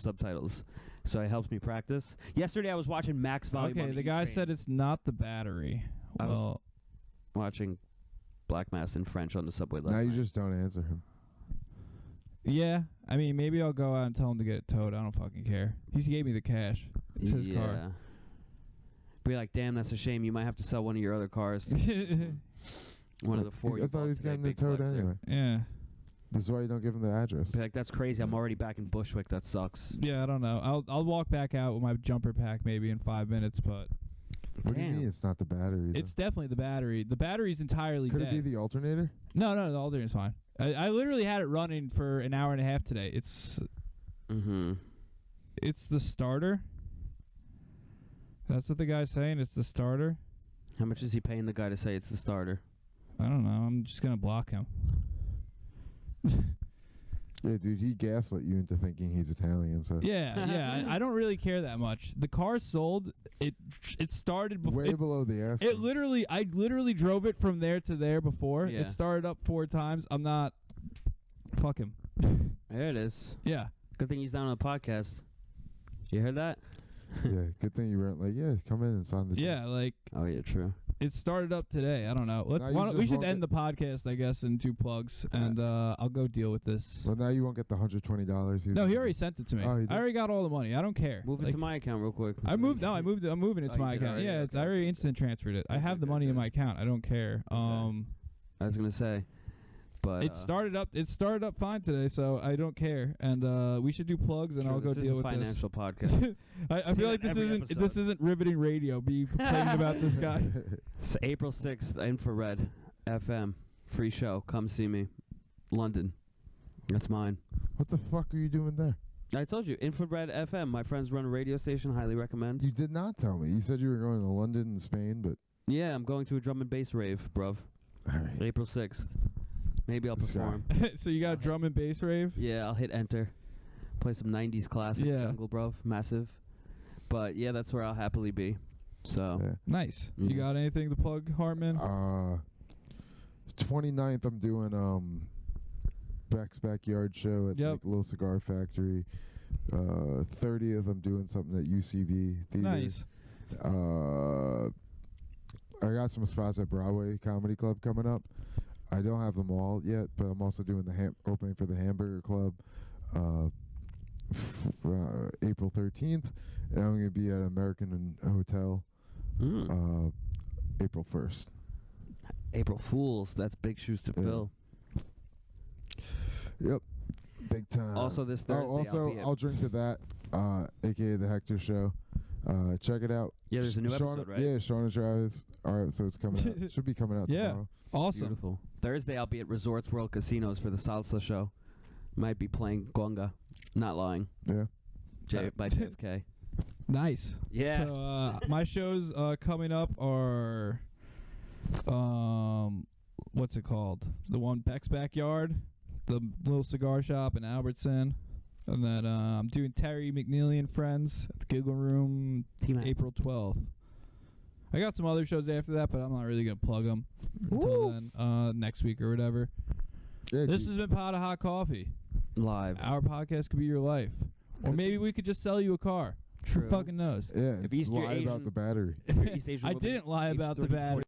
subtitles, so it helps me practice. Yesterday, I was watching Max Volume. Okay, on the guy E-Train, said it's not the battery. I was Well, watching Black Mass in French on the subway last Now night. you just don't answer him. yeah. I mean, maybe I'll go out and tell him to get it towed. I don't fucking care. He gave me the cash. It's his car. Be like, damn, that's a shame. You might have to sell one of your other cars. One of the four. I you thought bought he was today, getting it big towed flexer. anyway. Yeah. This is why you don't give him the address. Be like, that's crazy. I'm already back in Bushwick. That sucks. Yeah, I don't know. I'll walk back out with my jumper pack maybe in 5 minutes, but What do you Damn. mean it's not the battery? it's definitely the battery. The battery's entirely Could dead. it be the alternator? No, the alternator's fine. I literally had it running for an hour and a half today. It's Mm-hmm. the starter. That's what the guy's saying. It's the starter. How much is he paying the guy to say it's the starter? I don't know. I'm just gonna block him. Yeah, dude, he gaslit you into thinking he's Italian. So Yeah. I don't really care that much. The car sold. It started before. way below the ass. I literally drove it from there to there before. Yeah. It started up 4 times. I'm not. Fuck him. There it is. Yeah. Good thing he's down on the podcast. You heard that? Yeah, good thing you weren't like, yeah, come in and sign the. Yeah. Like Oh yeah, true. it started up today. I don't know. Now you We just should won't end the podcast, I guess, in 2 plugs, and I'll go deal with this. Well, now you won't get the $120. No, he already sent it to me. Oh, he did? I already got all the money. I don't care. Move it Like, to my account real quick. I'm moving it Oh, to you my did account. already? Yeah, I Okay. already instant transferred it. I Okay, have the good, money in good. my account. I don't care. I was gonna say, but It started up fine today, so I don't care. And we should do plugs, and sure, I'll go this deal is with a this. financial podcast. I Say feel like that every this episode. isn't riveting radio. Be complaining about this guy. So April 6th, Infrared FM, free show. Come see me, London. That's mine. What the fuck are you doing there? I told you, Infrared FM. My friends run a radio station. Highly recommend. You did not tell me. You said you were going to London and Spain, but Yeah, I'm going to a drum and bass rave, bruv. all right. April 6th. Maybe I'll This guy. perform. So you got a drum and bass rave? Yeah, I'll hit enter. Play some 90s classic Yeah. jungle, bruv. Massive. But yeah, that's where I'll happily be. So, Yeah. Nice. Mhm. You got anything to plug, Hartman? 29th, I'm doing Beck's Backyard Show at Yep. like Little Cigar Factory. 30th, I'm doing something at UCB Theater. Nice. I got some spots at Broadway Comedy Club coming up. I don't have them all yet, but I'm also doing the opening for the Hamburger Club April 13th, and I'm going to be at American Hotel April 1st. April Fools. That's big shoes to Yeah. fill. Yep. Big time. Also this Thursday, also, I'll drink to that, aka the Hector Show. Check it out. Yeah, there's a new Sean, episode, right? Yeah, Sean and Travis. Our episode's coming out. Should be coming out Yeah. tomorrow. Awesome. Beautiful. Thursday, I'll be at Resorts World Casinos for the salsa show. Might be playing Gonga. Not lying. Yeah. By JFK. Nice. Yeah. So my shows coming up are, what's it called? The one Beck's Backyard, the little cigar shop in Albertson, and then I'm doing Terry McNeely and Friends at the Giggle Room, T-Mac. April 12th. I got some other shows after that, but I'm not really gonna plug them until then, next week or whatever. Yeah, This has been Pot of Hot Coffee. Live. Our podcast could be your life, or maybe we could just sell you a car. True. Who fucking knows? yeah. If East lie Asian- about the battery. If you're East Asian I woman, didn't lie age about the 30, battery.